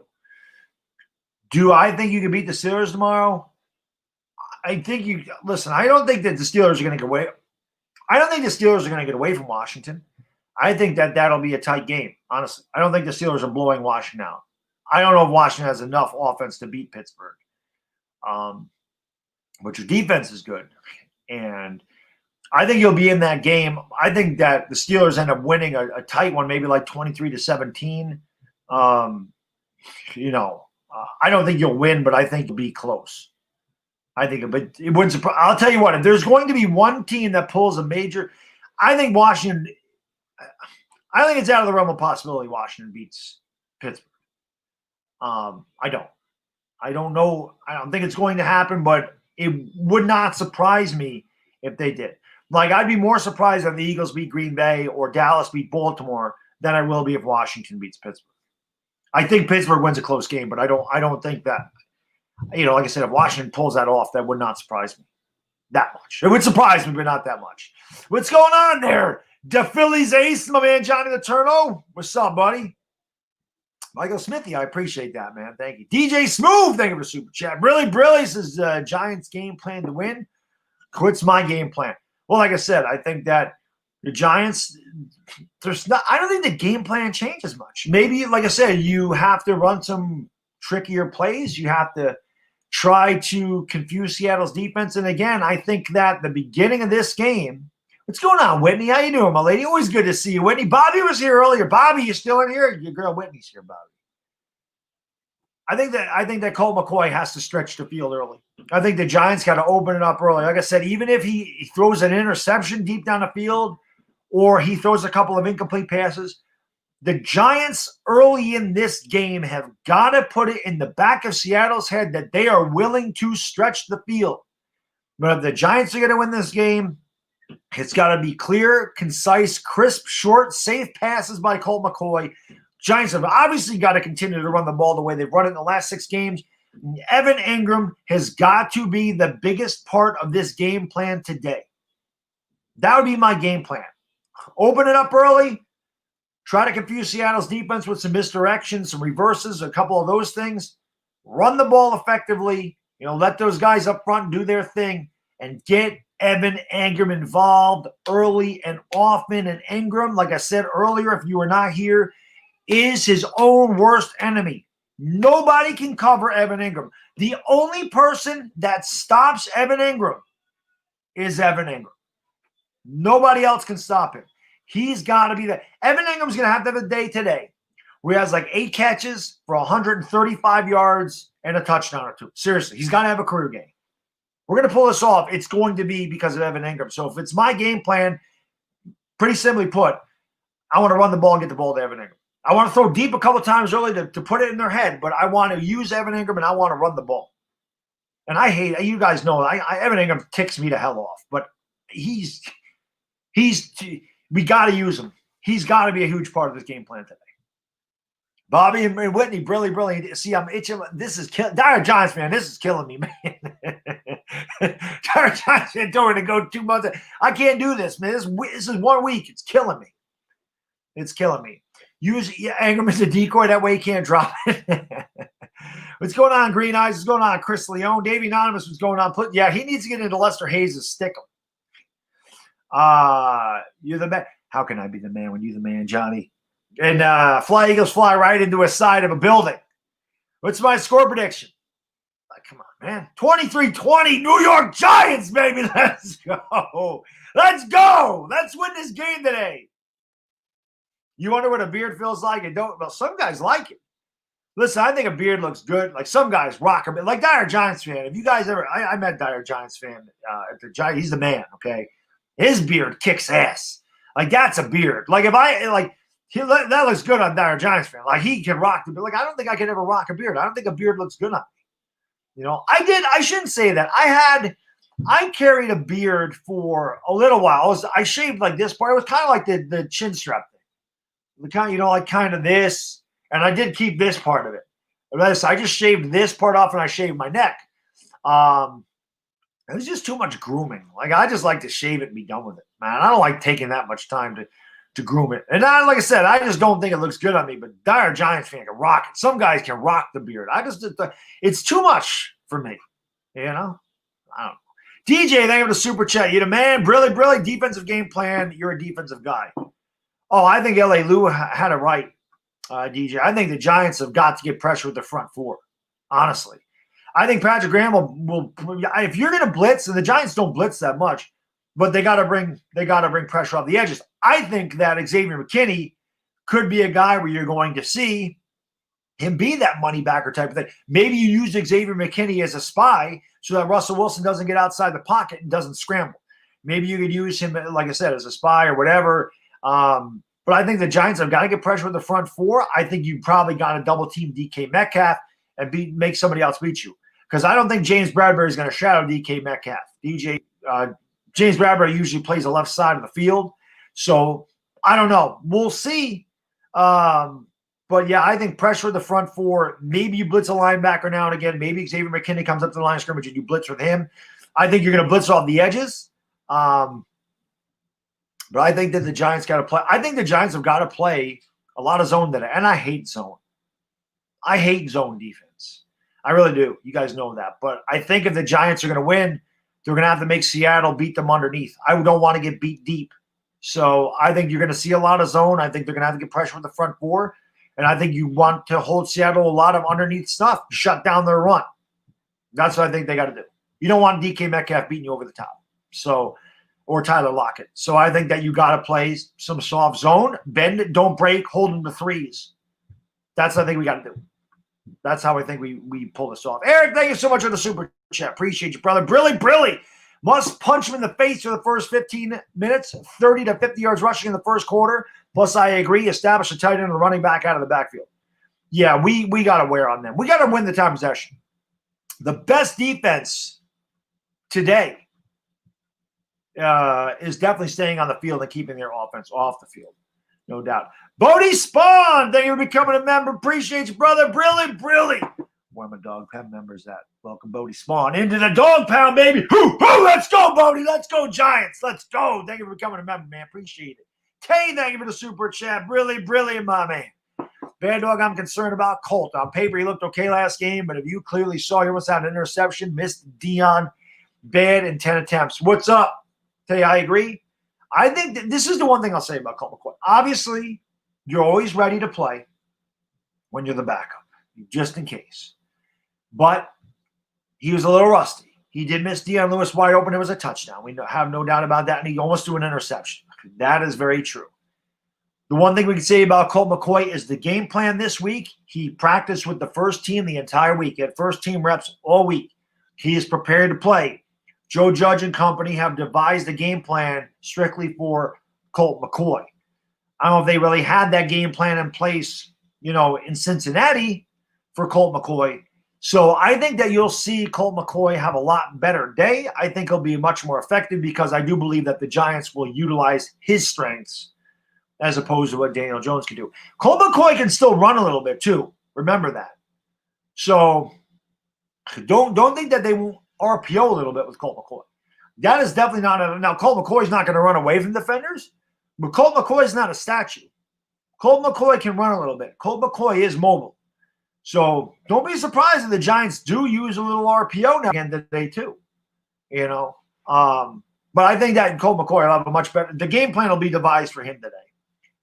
Do I think you can beat the Steelers tomorrow? I think you – listen, I don't think that the Steelers are going to get away. I don't think the Steelers are going to get away from Washington. I think that that'll be a tight game, honestly. I don't think the Steelers are blowing Washington out. I don't know if Washington has enough offense to beat Pittsburgh. But your defense is good. And I think you'll be in that game. I think that the Steelers end up winning a tight one, maybe like 23-17. I don't think you'll win, but I think you'll be close. But it wouldn't surprise. I'll tell you what, if there's going to be one team that pulls a major, I think Washington – I think it's out of the realm of possibility Washington beats Pittsburgh. I don't know. I don't think it's going to happen, but it would not surprise me if they did. Like, I'd be more surprised if the Eagles beat Green Bay or Dallas beat Baltimore than I will be if Washington beats Pittsburgh. I think Pittsburgh wins a close game, but I don't think that, like I said, if Washington pulls that off, that would not surprise me that much. It would surprise me, but not that much. What's going on there? The Phillies ace, my man Johnny the Turno. What's up, buddy? Michael Smithy, I appreciate that, man. Thank you. DJ Smooth, thank you for super chat. Brilly says Giants game plan to win. Quits my game plan. Well, like I said, I think that the Giants, I don't think the game plan changes much. Maybe, like I said, you have to run some trickier plays. You have to try to confuse Seattle's defense. And again, I think that the beginning of this game, what's going on, Whitney? How you doing, my lady? Always good to see you, Whitney. Bobby was here earlier. Bobby, you still in here? Your girl Whitney's here, Bobby. I think that Colt McCoy has to stretch the field early. I think the Giants got to open it up early. Like I said, even if he throws an interception deep down the field or he throws a couple of incomplete passes, the Giants early in this game have got to put it in the back of Seattle's head that they are willing to stretch the field. But if the Giants are going to win this game, it's got to be clear, concise, crisp, short, safe passes by Colt McCoy. Giants have obviously got to continue to run the ball the way they've run it in the last 6 games. Evan Engram has got to be the biggest part of this game plan today. That would be my game plan. Open it up early. Try to confuse Seattle's defense with some misdirection, some reverses, a couple of those things. Run the ball effectively. Let those guys up front do their thing and get Evan Engram involved early and often. And Engram, like I said earlier, if you were not here, is his own worst enemy. Nobody can cover Evan Engram. The only person that stops Evan Engram is Evan Engram. Nobody else can stop him. He's got to be there. Evan Ingram's going to have a day today where he has like 8 catches for 135 yards and a touchdown or 2. Seriously, he's got to have a career game. We're going to pull this off. It's going to be because of Evan Engram. So if it's my game plan, pretty simply put, I want to run the ball and get the ball to Evan Engram. I want to throw deep a couple times early to put it in their head, but I want to use Evan Ingram and I want to run the ball. And I hate, you guys know, Evan Ingram ticks me the hell off, but we got to use him. He's got to be a huge part of this game plan today. Bobby and Whitney, brilliant. See, I'm itching. This is Dire Giants, man. This is killing me, man. Dire Giants, man, don't want to go 2 months. I can't do this, man. This is 1 week. It's killing me. It's killing me. Use Ingram as a decoy. That way he can't drop it. What's going on, Green Eyes? What's going on, Chris Leone? Davey Anonymous, what's going on? Yeah, he needs to get into Lester Hayes' stick him. You're the man. How can I be the man when you're the man, Johnny? And Fly Eagles fly right into a side of a building. What's my score prediction? Come on, man. 23-20, New York Giants, baby. Let's go. Let's go. Let's win this game today. You wonder what a beard feels like? Well, some guys like it. Listen, I think a beard looks good. Like some guys rock a bit. Like Dire Giants fan. If you guys ever, I met Dire Giants fan at the Giants. He's the man, okay? His beard kicks ass. Like that's a beard. Like if I, like, that looks good on Dire Giants fan. Like he can rock the beard. Like I don't think I can ever rock a beard. I don't think a beard looks good on me. You know, I shouldn't say that. I carried a beard for a little while. I shaved like this part. It was kind of like the chin strap thing. The kind, you know, like kind of this. And I did keep this part of it. I just shaved this part off and I shaved my neck. It was just too much grooming. Like I just like to shave it and be done with it, man. I don't like taking that much time to groom it. And like I said, I just don't think it looks good on me. But Dire Giants fan can rock it. Some guys can rock the beard. It's too much for me. You know? I don't know. DJ, thank you for the super chat. You're the man. Brilly. Defensive game plan. You're a defensive guy. Oh, I think L.A. Lou had it right, DJ. I think the Giants have got to get pressure with the front four, honestly. I think Patrick Graham will if you're going to blitz, and the Giants don't blitz that much, but they got to bring pressure off the edges. I think that Xavier McKinney could be a guy where you're going to see him be that money backer type of thing. Maybe you use Xavier McKinney as a spy so that Russell Wilson doesn't get outside the pocket and doesn't scramble. Maybe you could use him, like I said, as a spy or whatever. But I think the Giants have got to get pressure with the front four. I think you probably got to double team DK Metcalf and make somebody else beat you. Because I don't think James Bradbury is going to shadow DK Metcalf. James Bradbury usually plays the left side of the field. So I don't know. We'll see. But, yeah, I think pressure with the front four. Maybe you blitz a linebacker now and again. Maybe Xavier McKinney comes up to the line of scrimmage and you blitz with him. I think you're going to blitz off the edges. But I think that the Giants got to play. I think the Giants have got to play a lot of zone today. And I hate zone. I hate zone defense. I really do. You guys know that. But I think if the Giants are going to win, they're going to have to make Seattle beat them underneath. I don't want to get beat deep. So I think you're going to see a lot of zone. I think they're going to have to get pressure with the front four. And I think you want to hold Seattle a lot of underneath stuff, shut down their run. That's what I think they got to do. You don't want DK Metcalf beating you over the top. So, or Tyler Lockett. So I think that you got to play some soft zone, bend it, don't break, hold them to threes. That's what I think we got to do. That's how I think we pull this off. Eric, thank you so much for the super chat. Appreciate you, brother. Brilly. Must punch him in the face for the first 15 minutes, 30 to 50 yards rushing in the first quarter. Plus, I agree, establish a tight end and a running back out of the backfield. Yeah, we got to wear on them. We got to win the time possession. The best defense today is definitely staying on the field and keeping their offense off the field. No doubt. Bodie Spawn, thank you for becoming a member. Appreciate you, brother. Brilly. Where my dog pound members at? Welcome, Bodie Spawn, into the dog pound, baby. Let's go, Bodie. Let's go, Giants. Let's go. Thank you for becoming a member, man. Appreciate it. Tay, thank you for the super chat. Brilly, my man. Bad dog, I'm concerned about Colt. On paper, he looked okay last game, but if you clearly saw he almost had an interception, missed Dion, bad in 10 attempts. What's up? Tay, I agree. I think that this is the one thing I'll say about Colt McCoy. Obviously, you're always ready to play when you're the backup, just in case. But he was a little rusty. He did miss Deion Lewis wide open. It was a touchdown. We have no doubt about that. And he almost threw an interception. That is very true. The one thing we can say about Colt McCoy is the game plan this week. He practiced with the first team the entire week. He had first team reps all week. He is prepared to play. Joe Judge and company have devised a game plan strictly for Colt McCoy. I don't know if they really had that game plan in place, in Cincinnati for Colt McCoy. So I think that you'll see Colt McCoy have a lot better day. I think he'll be much more effective because I do believe that the Giants will utilize his strengths as opposed to what Daniel Jones can do. Colt McCoy can still run a little bit too. Remember that. So don't think that they won't RPO a little bit with Colt McCoy. That is definitely not – now, Colt McCoy is not going to run away from defenders, but Colt McCoy is not a statue. Colt McCoy can run a little bit. Colt McCoy is mobile. So don't be surprised if the Giants do use a little RPO now again today too. But I think that Colt McCoy will have a much better – the game plan will be devised for him today.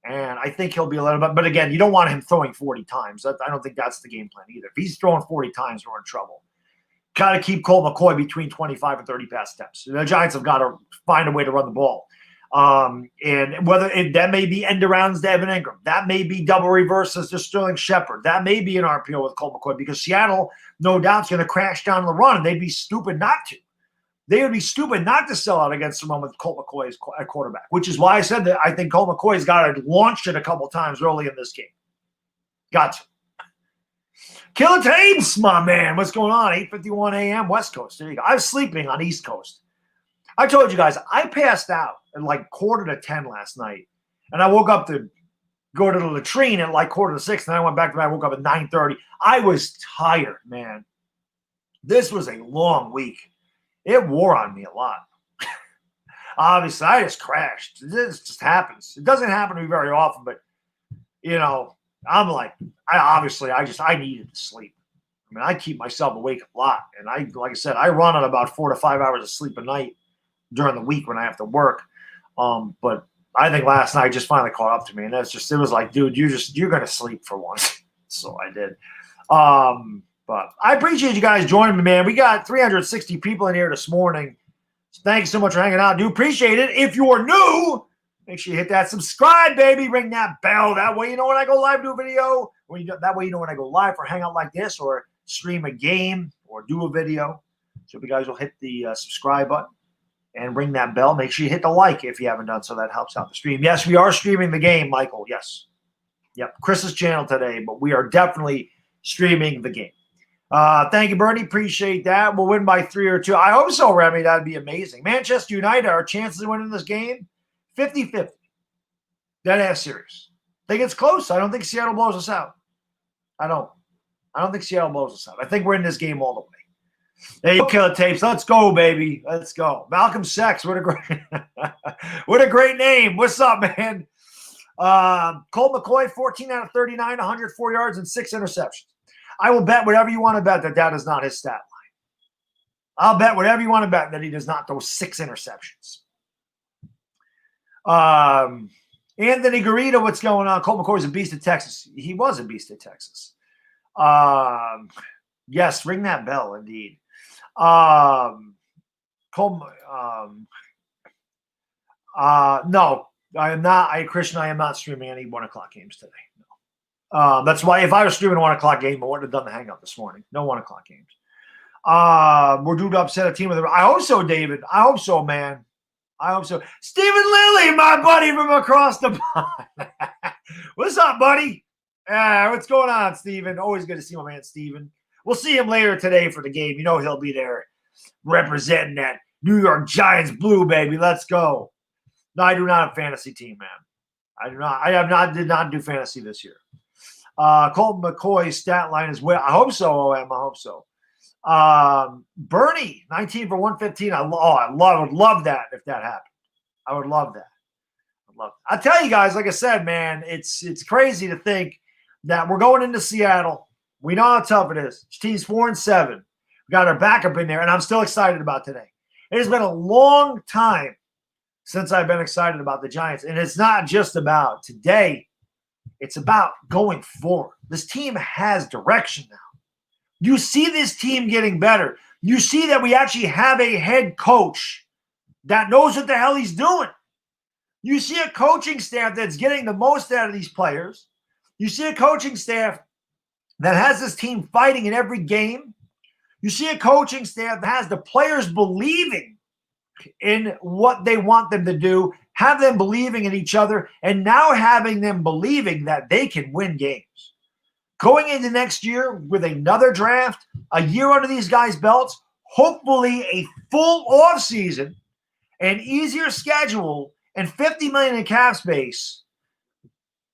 And I think he'll be a little bit – but again, you don't want him throwing 40 times. I don't think that's the game plan either. If he's throwing 40 times, we're in trouble. Got to keep Colt McCoy between 25 and 30 pass attempts. The Giants have got to find a way to run the ball. And whether that may be end arounds to Evan Ingram, that may be double reverses to Sterling Shepard, that may be an RPO with Colt McCoy because Seattle, no doubt, is going to crash down the run, and they'd be stupid not to. They would be stupid not to sell out against someone with Colt McCoy as quarterback, which is why I said that I think Colt McCoy's got to launch it a couple times early in this game. Got to. Killer Tapes, my man. What's going on? 8:51 a.m. West Coast. There you go. I was sleeping on East Coast. I told you guys, I passed out at like 9:45 last night, and I woke up to go to the latrine at like 5:45, and I went back to bed. I woke up at 9:30. I was tired, man. This was a long week. It wore on me a lot. Obviously, I just crashed. This just happens. It doesn't happen to me very often, but, I'm like, I needed to sleep. I mean, I keep myself awake a lot. And like I said, I run on about 4 to 5 hours of sleep a night during the week when I have to work. But I think last night just finally caught up to me. And it was like, dude, you're going to sleep for once. So I did. But I appreciate you guys joining me, man. We got 360 people in here this morning. So thanks so much for hanging out. Do appreciate it. If you're new, make sure you hit that subscribe, baby. Ring that bell. That way you know when I go live, do a video. That way you know when I go live for Hangout like this or stream a game or do a video. So if you guys will hit the subscribe button and ring that bell. Make sure you hit the like if you haven't done so. That helps out the stream. Yes, we are streaming the game, Michael. Yes. Yep. Chris's channel today, but we are definitely streaming the game. Thank you, Bernie. Appreciate that. We'll win by 3 or 2. I hope so, Remy. That'd be amazing. Manchester United, our chances of winning this game, 50-50. Dead ass serious. Think it's close. I don't think Seattle blows us out. I don't think Seattle blows us out. I think we're in this game all the way. There you go, Killer Tapes. Let's go, baby. Let's go. Malcolm Sex. What a great name. What's up, man? Colt McCoy, 14 out of 39, 104 yards and 6 interceptions. I will bet whatever you want to bet that is not his stat line. I'll bet whatever you want to bet that he does not throw 6 interceptions. Anthony Garita, what's going on? Colt McCoy's a beast of Texas. He was a beast of Texas. Yes, ring that bell, indeed. No, I am not. Christian, I am not streaming any 1 o'clock games today. No. That's why if I was streaming a 1 o'clock game, I wouldn't have done the Hangout this morning. No 1 o'clock games. We're due to upset a team with I hope so, David. I hope so, man. I hope so. Stephen Lilly, my buddy from across the pond. What's up, buddy? What's going on, Stephen? Always good to see my man, Stephen. We'll see him later today for the game. You know he'll be there representing that New York Giants blue, baby. Let's go. No, I do not have a fantasy team, man. I do not. Did not do fantasy this year. Colt McCoy's stat line is well. I hope so, OM. I hope so. Bernie, 19 for 115. I would love that if that happened. I would love that. I'll tell you guys, like I said, man, it's crazy to think that we're going into Seattle. We know how tough it is. This team's 4-7. We got our backup in there, and I'm still excited about today. It has been a long time since I've been excited about the Giants, and it's not just about today. It's about going forward. This team has direction now. You see this team getting better. You see that we actually have a head coach that knows what the hell he's doing. You see a coaching staff that's getting the most out of these players. You see a coaching staff that has this team fighting in every game. You see a coaching staff that has the players believing in what they want them to do, have them believing in each other, and now having them believing that they can win games. Going into next year with another draft, a year under these guys' belts, hopefully a full offseason, an easier schedule, and $50 million in cap space.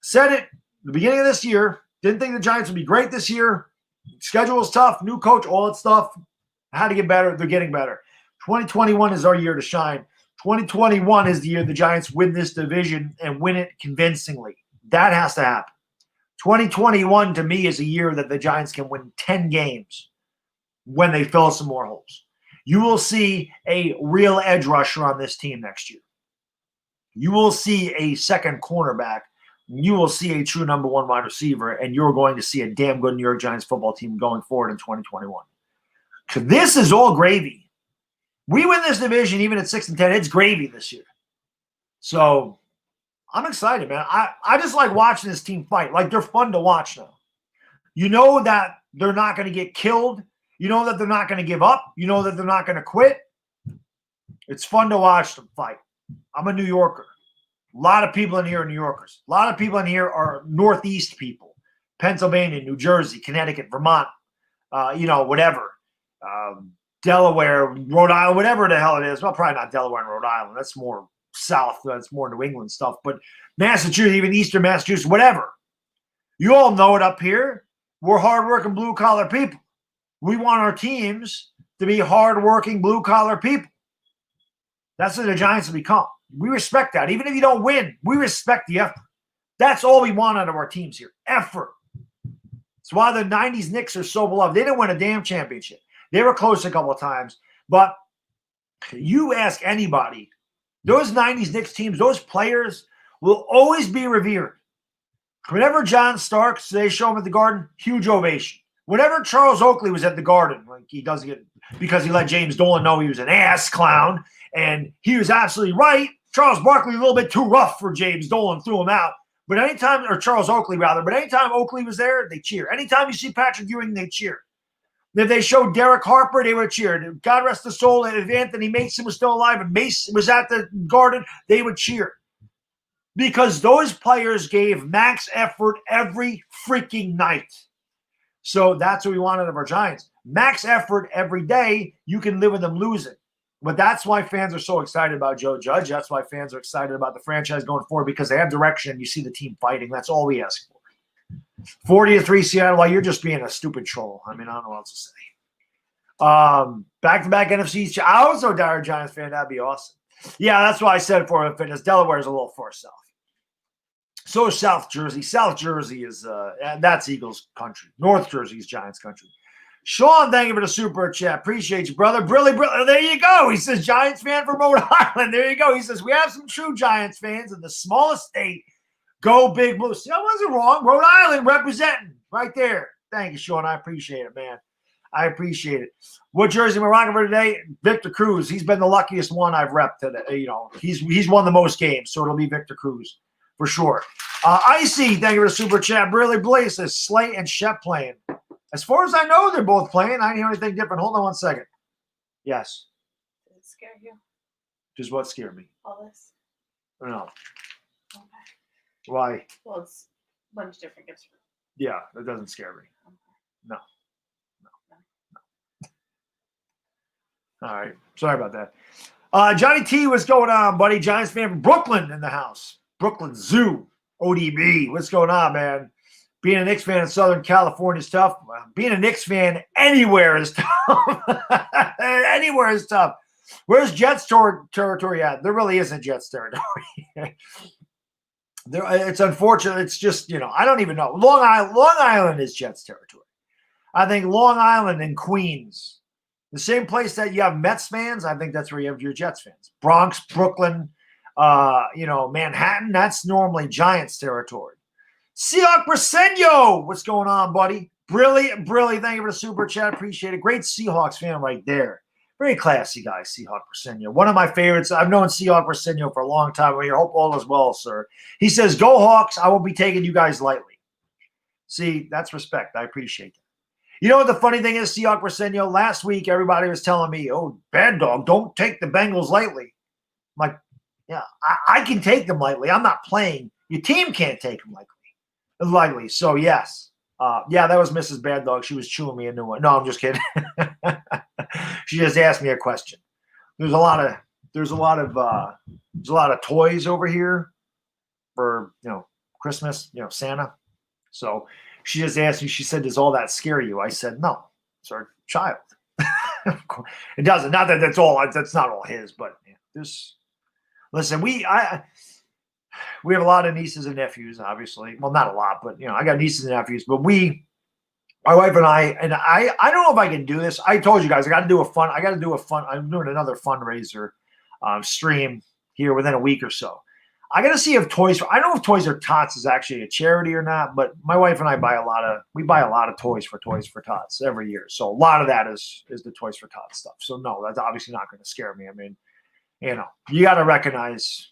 Said it at the beginning of this year. Didn't think the Giants would be great this year. Schedule was tough. New coach, all that stuff. How to get better. They're getting better. 2021 is our year to shine. 2021 is the year the Giants win this division and win it convincingly. That has to happen. 2021 to me is a year that the Giants can win 10 games when they fill some more holes. You will see a real edge rusher on this team next year. You will see a second cornerback. You will see a true number one wide receiver, and you're going to see a damn good New York Giants football team going forward in 2021. This is all gravy. We win this division even at 6-10. It's gravy this year. So I'm excited, man. I just like watching this team fight. Like, they're fun to watch now. You know that they're not going to get killed. You know that they're not going to give up. You know that they're not going to quit. It's fun to watch them fight. I'm a New Yorker. A lot of people in here are New Yorkers. A lot of people in here are Northeast people. Pennsylvania, New Jersey, Connecticut, Vermont, whatever. Delaware, Rhode Island, whatever the hell it is. Well, probably not Delaware and Rhode Island. That's more south. That's more New England stuff. But Massachusetts, even Eastern Massachusetts, whatever. You all know it up here. We're hardworking blue-collar people. We want our teams to be hardworking blue-collar people. That's what the Giants have become. We respect that. Even if you don't win, we respect the effort. That's all we want out of our teams here. Effort. That's why the 90s Knicks are so beloved. They didn't win a damn championship. They were close a couple of times. But you ask anybody, those 90s Knicks teams, those players will always be revered. Whenever John Starks, they show him at the Garden, huge ovation. Whenever Charles Oakley was at the Garden, like he does get, because he let James Dolan know he was an ass clown, and he was absolutely right. Charles Barkley a little bit too rough for James Dolan, threw him out. But anytime, or Charles Oakley rather, but anytime Oakley was there, they cheer. Anytime you see Patrick Ewing, they cheer. If they showed Derek Harper, they would cheer. God rest his soul, if Anthony Mason was still alive and Mason was at the Garden, they would cheer. Because those players gave max effort every freaking night. So that's what we want out of our Giants. Max effort every day. You can live with them losing. But that's why fans are so excited about Joe Judge. That's why fans are excited about the franchise going forward, because they have direction. You see the team fighting. That's all we ask for. 40-3 Seattle. Well, you're just being a stupid troll. I mean, I don't know what else to say. Back-to-back NFC. I was a dire Giants fan. That'd be awesome. Yeah, that's why I said for fitness. Delaware is a little far south. So is South Jersey. South Jersey is that's Eagles country. North Jersey is Giants country. Sean, thank you for the super chat. Appreciate you, brother. Brilly. There you go. He says, Giants fan from Rhode Island. There you go. He says, we have some true Giants fans in the smallest state. Go Big Blue. See, I wasn't wrong. Rhode Island representing right there. Thank you, Sean. I appreciate it, man. I appreciate it. What jersey am I rocking for today? Victor Cruz. He's been the luckiest one I've repped today. He's won the most games, so it'll be Victor Cruz for sure. Icy, thank you for the super chat. Brilly Blaze says, Slate and Shep playing. As far as I know, they're both playing. I didn't hear anything different. Hold on 1 second. Yes. Did it scare you? Just what scared me? All this? No. Okay. Why? Well, it's a bunch of different gifts. Yeah, it doesn't scare me. Okay. No. All right. Sorry about that. Johnny T, what's going on, buddy? Giants fan from Brooklyn in the house. Brooklyn Zoo. ODB. What's going on, man? Being a Knicks fan in Southern California is tough. Being a Knicks fan anywhere is tough. Anywhere is tough. Where's Jets territory at? There really isn't Jets territory. It's unfortunate. It's just, I don't even know. Long Island is Jets territory. I think Long Island and Queens, the same place that you have Mets fans, I think that's where you have your Jets fans. Bronx, Brooklyn, Manhattan, that's normally Giants territory. Seahawks Brasenio, what's going on, buddy? Brilly, thank you for the super chat. Appreciate it. Great Seahawks fan right there. Very classy guy, Seahawks Brasenio. One of my favorites. I've known Seahawks Brasenio for a long time. I hope all is well, sir. He says, go Hawks. I won't be taking you guys lightly. See, that's respect. I appreciate that. You know what the funny thing is, Seahawks Brasenio? Last week, everybody was telling me, oh, bad dog, don't take the Bengals lightly. I'm like, Yeah, I can take them lightly. I'm not playing. Your team can't take them lightly. So yes, yeah, that was Mrs. Bad Dog. She was chewing me a new one. No, I'm just kidding. She just asked me a question. There's a lot of toys over here for Christmas, Santa. So she just asked me. She said, "Does all that scare you?" I said, "No, it's our child." It doesn't. Not that that's all. That's not all his, but there's. Listen, we have a lot of nieces and nephews, obviously. Well, not a lot, but I got nieces and nephews. But my wife and I don't know if I can do this. I told you guys I got to do a fun. I'm doing another fundraiser stream here within a week or so. I got to see if I don't know if Toys for Tots is actually a charity or not, but my wife and I buy a lot of toys for Tots every year. So a lot of that is the Toys for Tots stuff. So no, that's obviously not going to scare me. I mean, you got to recognize,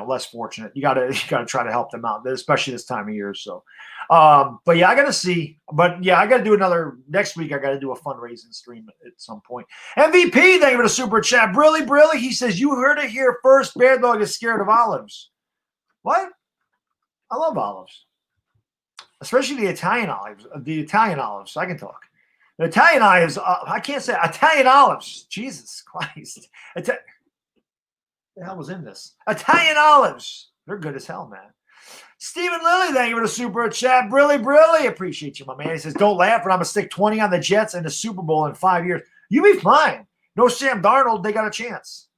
less fortunate. You got to try to help them out, especially this time of year. So, but yeah, I got to see. But yeah, I got to do another next week. I got to do a fundraising stream at some point. MVP, thank you for the super chat. Brilly. He says, you heard it here first. Bad Dog is scared of olives. What? I love olives, especially the Italian olives. I can talk. The Italian olives. I can't say Italian olives. Jesus Christ. The hell was in this? Italian olives. They're good as hell, man. Stephen Lilly, thank you for the super chat. Brilly. Appreciate you, my man. He says, don't laugh, but I'm going to stick 20 on the Jets and the Super Bowl in 5 years. You be fine. No Sam Darnold. They got a chance.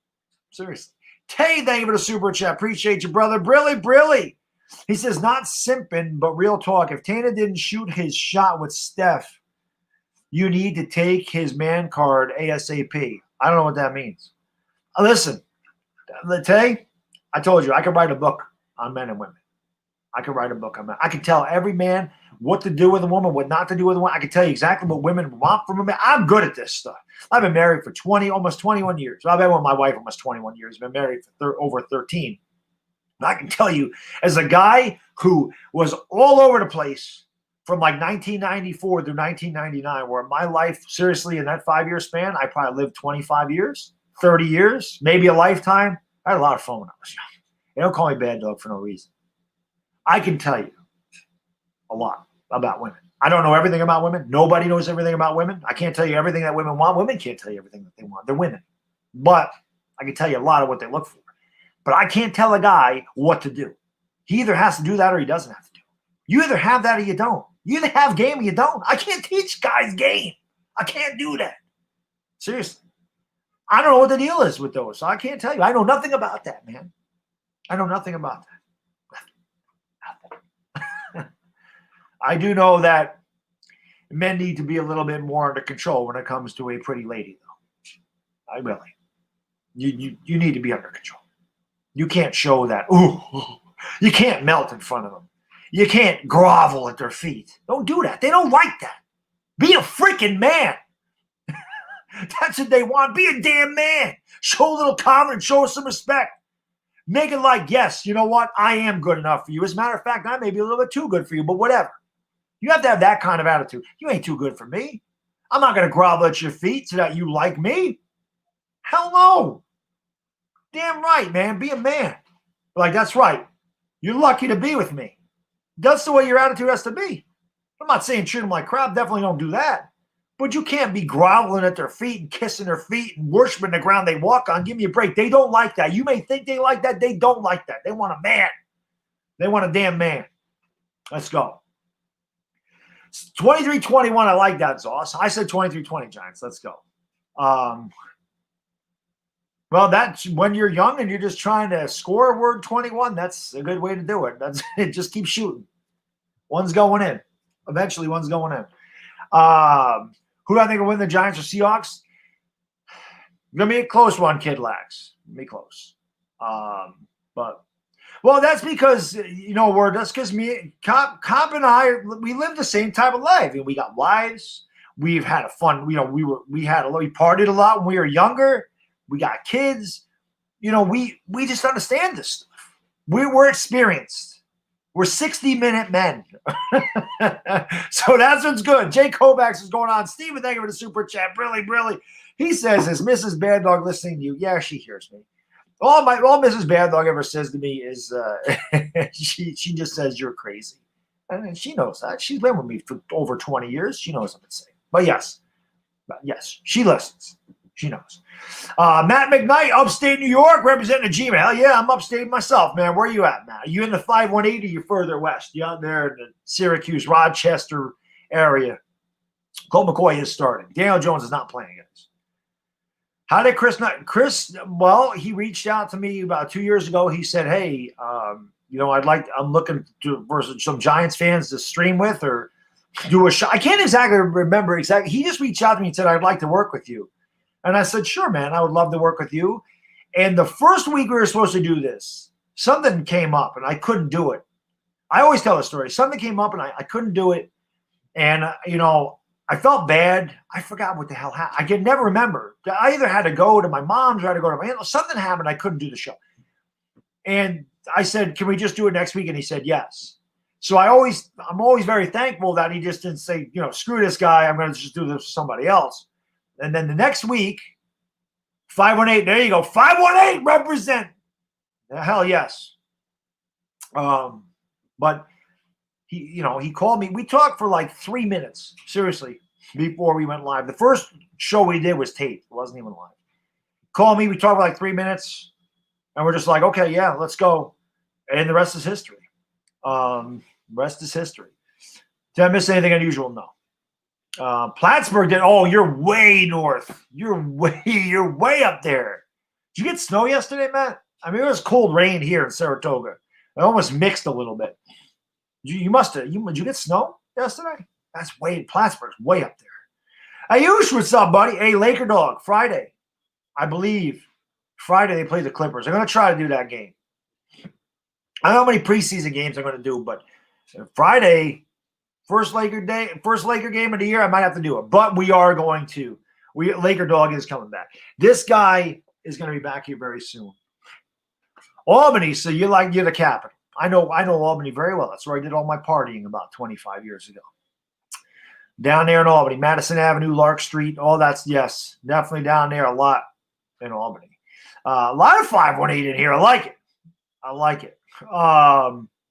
Seriously. Tay, thank you for the super chat. Appreciate you, brother. Brilly. He says, not simping, but real talk. If Tana didn't shoot his shot with Steph, you need to take his man card ASAP. I don't know what that means. Listen. Tay, I told you I could write a book on men and women. I could write a book on men. I could tell every man what to do with a woman, what not to do with a woman. I can tell you exactly what women want from a man. I'm good at this stuff. I've been married for almost 21 years. I've been with my wife almost 21 years. I've been married for over 13. And I can tell you, as a guy who was all over the place from like 1994 through 1999, where my life, seriously, in that 5-year span, I probably lived 25 years, 30 years, maybe a lifetime. I had a lot of fun when I was young. They don't call me Bad Dog for no reason. I can tell you a lot about women. I don't know everything about women. Nobody knows everything about women. I can't tell you everything that women want. Women can't tell you everything that they want. They're women. But I can tell you a lot of what they look for. But I can't tell a guy what to do. He either has to do that or he doesn't have to do it. You either have that or you don't. You either have game or you don't. I can't teach guys game. I can't do that. Seriously. I don't know what the deal is with those, so I can't tell you. I know nothing about that, man. I know nothing about that. Nothing. I do know that men need to be a little bit more under control when it comes to a pretty lady, though. I really. You need to be under control. You can't show that. Ooh, you can't melt in front of them. You can't grovel at their feet. Don't do that. They don't like that. Be a freaking man. That's what they want. Be a damn man. Show a little confidence. Show some respect. Make it like, yes, you know what? I am good enough for you. As a matter of fact, I may be a little bit too good for you, but whatever. You have to have that kind of attitude. You ain't too good for me. I'm not going to grovel at your feet so that you like me. Hell no. Damn right, man. Be a man. Like, that's right. You're lucky to be with me. That's the way your attitude has to be. I'm not saying treat them like crap. Definitely don't do that. But you can't be groveling at their feet and kissing their feet and worshiping the ground they walk on. Give me a break. They don't like that. You may think they like that. They don't like that. They want a man. They want a damn man. Let's go. 23-21. I like that, Zoss. I said 23-20, Giants. Let's go. Well, that's when you're young and you're just trying to score a word 21. That's a good way to do it. That's it. Just keep shooting. One's going in. Eventually, one's going in. Who do I think will win, the Giants or Seahawks? Gonna be a close one, Kid Lax. Be close. Well, that's because that's because Comp and I, we live the same type of life. And we got wives. We've had a fun. We partied a lot when we were younger. We got kids. We just understand this stuff. We're experienced. We're 60-minute men. So that's what's good. Jay Kovacs is going on. Steven, thank you for the super chat. Brilly. He says, is Mrs. Bad Dog listening to you? Yeah, she hears me. All Mrs. Bad Dog ever says to me is she just says you're crazy. And she knows that. She's been with me for over 20 years. She knows what I'm saying. But yes, she listens. She knows. Matt McKnight, upstate New York, representing the G-Man. Hell yeah, I'm upstate myself, man. Where are you at, Matt? Are you in the 518 or you further west? You out there in the Syracuse, Rochester area? Colt McCoy is starting. Daniel Jones is not playing, guys. How did Chris, well, he reached out to me about 2 years ago. He said, hey, I'm looking for some Giants fans to stream with or do a show. I can't exactly remember exactly. He just reached out to me and said, I'd like to work with you. And I said, sure, man, I would love to work with you. And the first week we were supposed to do this, something came up and I couldn't do it. I always tell a story. Something came up and I couldn't do it. And, I felt bad. I forgot what the hell happened. I can never remember. I either had to go to my mom's or I had to go to my aunt. Something happened. I couldn't do the show. And I said, can we just do it next week? And he said, yes. So I'm always very thankful that he just didn't say, screw this guy. I'm going to just do this for somebody else. And then the next week, 518, there you go. 518 represent. Hell yes. But he called me. We talked for like 3 minutes, seriously, before we went live. The first show we did was taped. It wasn't even live. Called me. We talked for like 3 minutes. And we're just like, okay, yeah, let's go. And the rest is history. Rest is history. Did I miss anything unusual? No. Plattsburgh did. Oh, you're way north. You're way up there. Did you get snow yesterday, Matt? I mean, it was cold rain here in Saratoga. It almost mixed a little bit. You must have. Did you get snow yesterday? That's Plattsburgh's way up there. Ayush, what's up, buddy? Hey, Laker Dog, Friday. I believe Friday they play the Clippers. I'm going to try to do that game. I don't know how many preseason games I'm going to do, but Friday, first Laker game of the year, I might have to do it. But we are going to. Laker Dog is coming back. This guy is going to be back here very soon. Albany, so you're the capital. I know Albany very well. That's where I did all my partying about 25 years ago. Down there in Albany, Madison Avenue, Lark Street, all that's, yes, definitely down there a lot in Albany. A lot of 518 in here. I like it.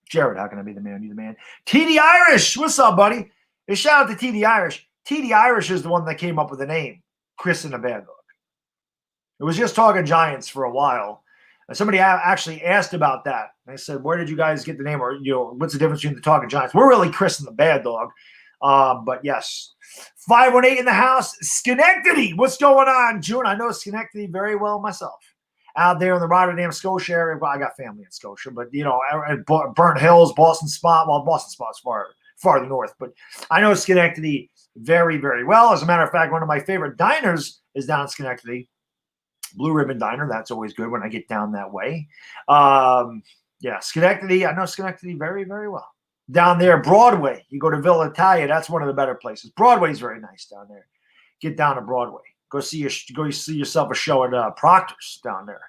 Jared, how can I be the man? You the man. TD Irish, what's up, buddy? Hey, shout out to TD Irish. TD Irish is the one that came up with the name, Chris and the Bad Dog. It was just talking Giants for a while. And somebody actually asked about that. I said, where did you guys get the name? Or, what's the difference between the Talking Giants? We're really Chris and the Bad Dog. But yes, 518 in the house. Schenectady, what's going on, June? I know Schenectady very well myself. Out there in the Rotterdam, Scotia area. Well, I got family in Scotia, but, Burnt Hills, Boston Spot. Well, Boston Spot's farther north. But I know Schenectady very, very well. As a matter of fact, one of my favorite diners is down in Schenectady. Blue Ribbon Diner. That's always good when I get down that way. Schenectady. I know Schenectady very, very well. Down there, Broadway. You go to Villa Italia. That's one of the better places. Broadway's very nice down there. Get down to Broadway. Go see yourself a show at Proctor's down there.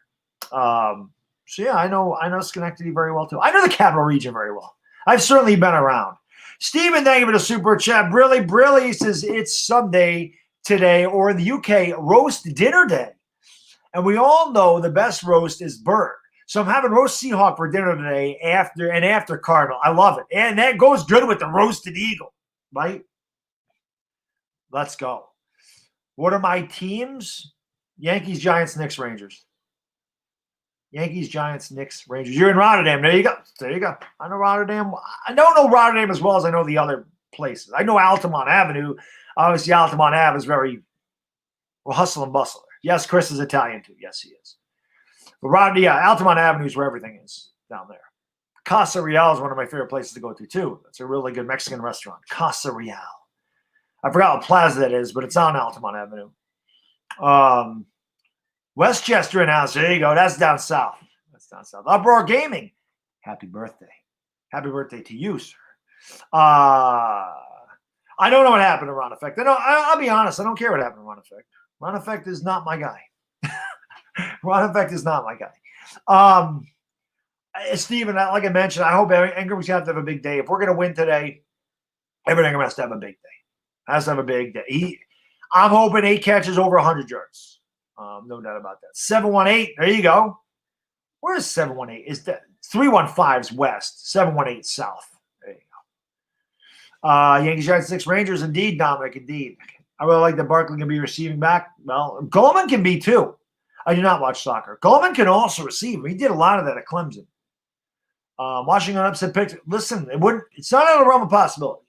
I know Schenectady very well too. I know the Capital Region very well. I've certainly been around. Stephen, thank you for the super chat. Brilly says it's Sunday today, or in the UK, roast dinner day. And we all know the best roast is bird. So I'm having roast Seahawk for dinner today after Cardinal. I love it. And that goes good with the roasted eagle, right? Let's go. What are my teams? Yankees, Giants, Knicks, Rangers. Yankees, Giants, Knicks, Rangers. You're in Rotterdam. There you go. I know Rotterdam. I don't know Rotterdam as well as I know the other places. I know Altamont Avenue. Obviously, Altamont Ave is very hustle and bustle. Yes, Chris is Italian too. Yes, he is. But Altamont Avenue is where everything is down there. Casa Real is one of my favorite places to go to too. It's a really good Mexican restaurant. Casa Real. I forgot what plaza that is, but it's on Altamont Avenue. Westchester in house. There you go. That's down south. Uproar Gaming. Happy birthday. Happy birthday to you, sir. I don't know what happened to Ron Effect. I'll be honest. I don't care what happened to Ron Effect. Ron Effect is not my guy. Ron Effect is not my guy. Steven, like I mentioned, I hope Ingram's going to have a big day. If we're going to win today, everything has to have a big day. Has to have a big day. I'm hoping 8 catches over 100 yards. No doubt about that. 718, there you go. Where is 718? Is that 315's west, 718 south? There you go. Yankees, Giants, 6 Rangers. Indeed, Dominic. Indeed. I really like that Barkley can be receiving back. Well, Goldman can be too. I do not watch soccer. Goldman can also receive. He did a lot of that at Clemson. Washington upset Pittsburgh. Listen, it's not out of the realm of possibility.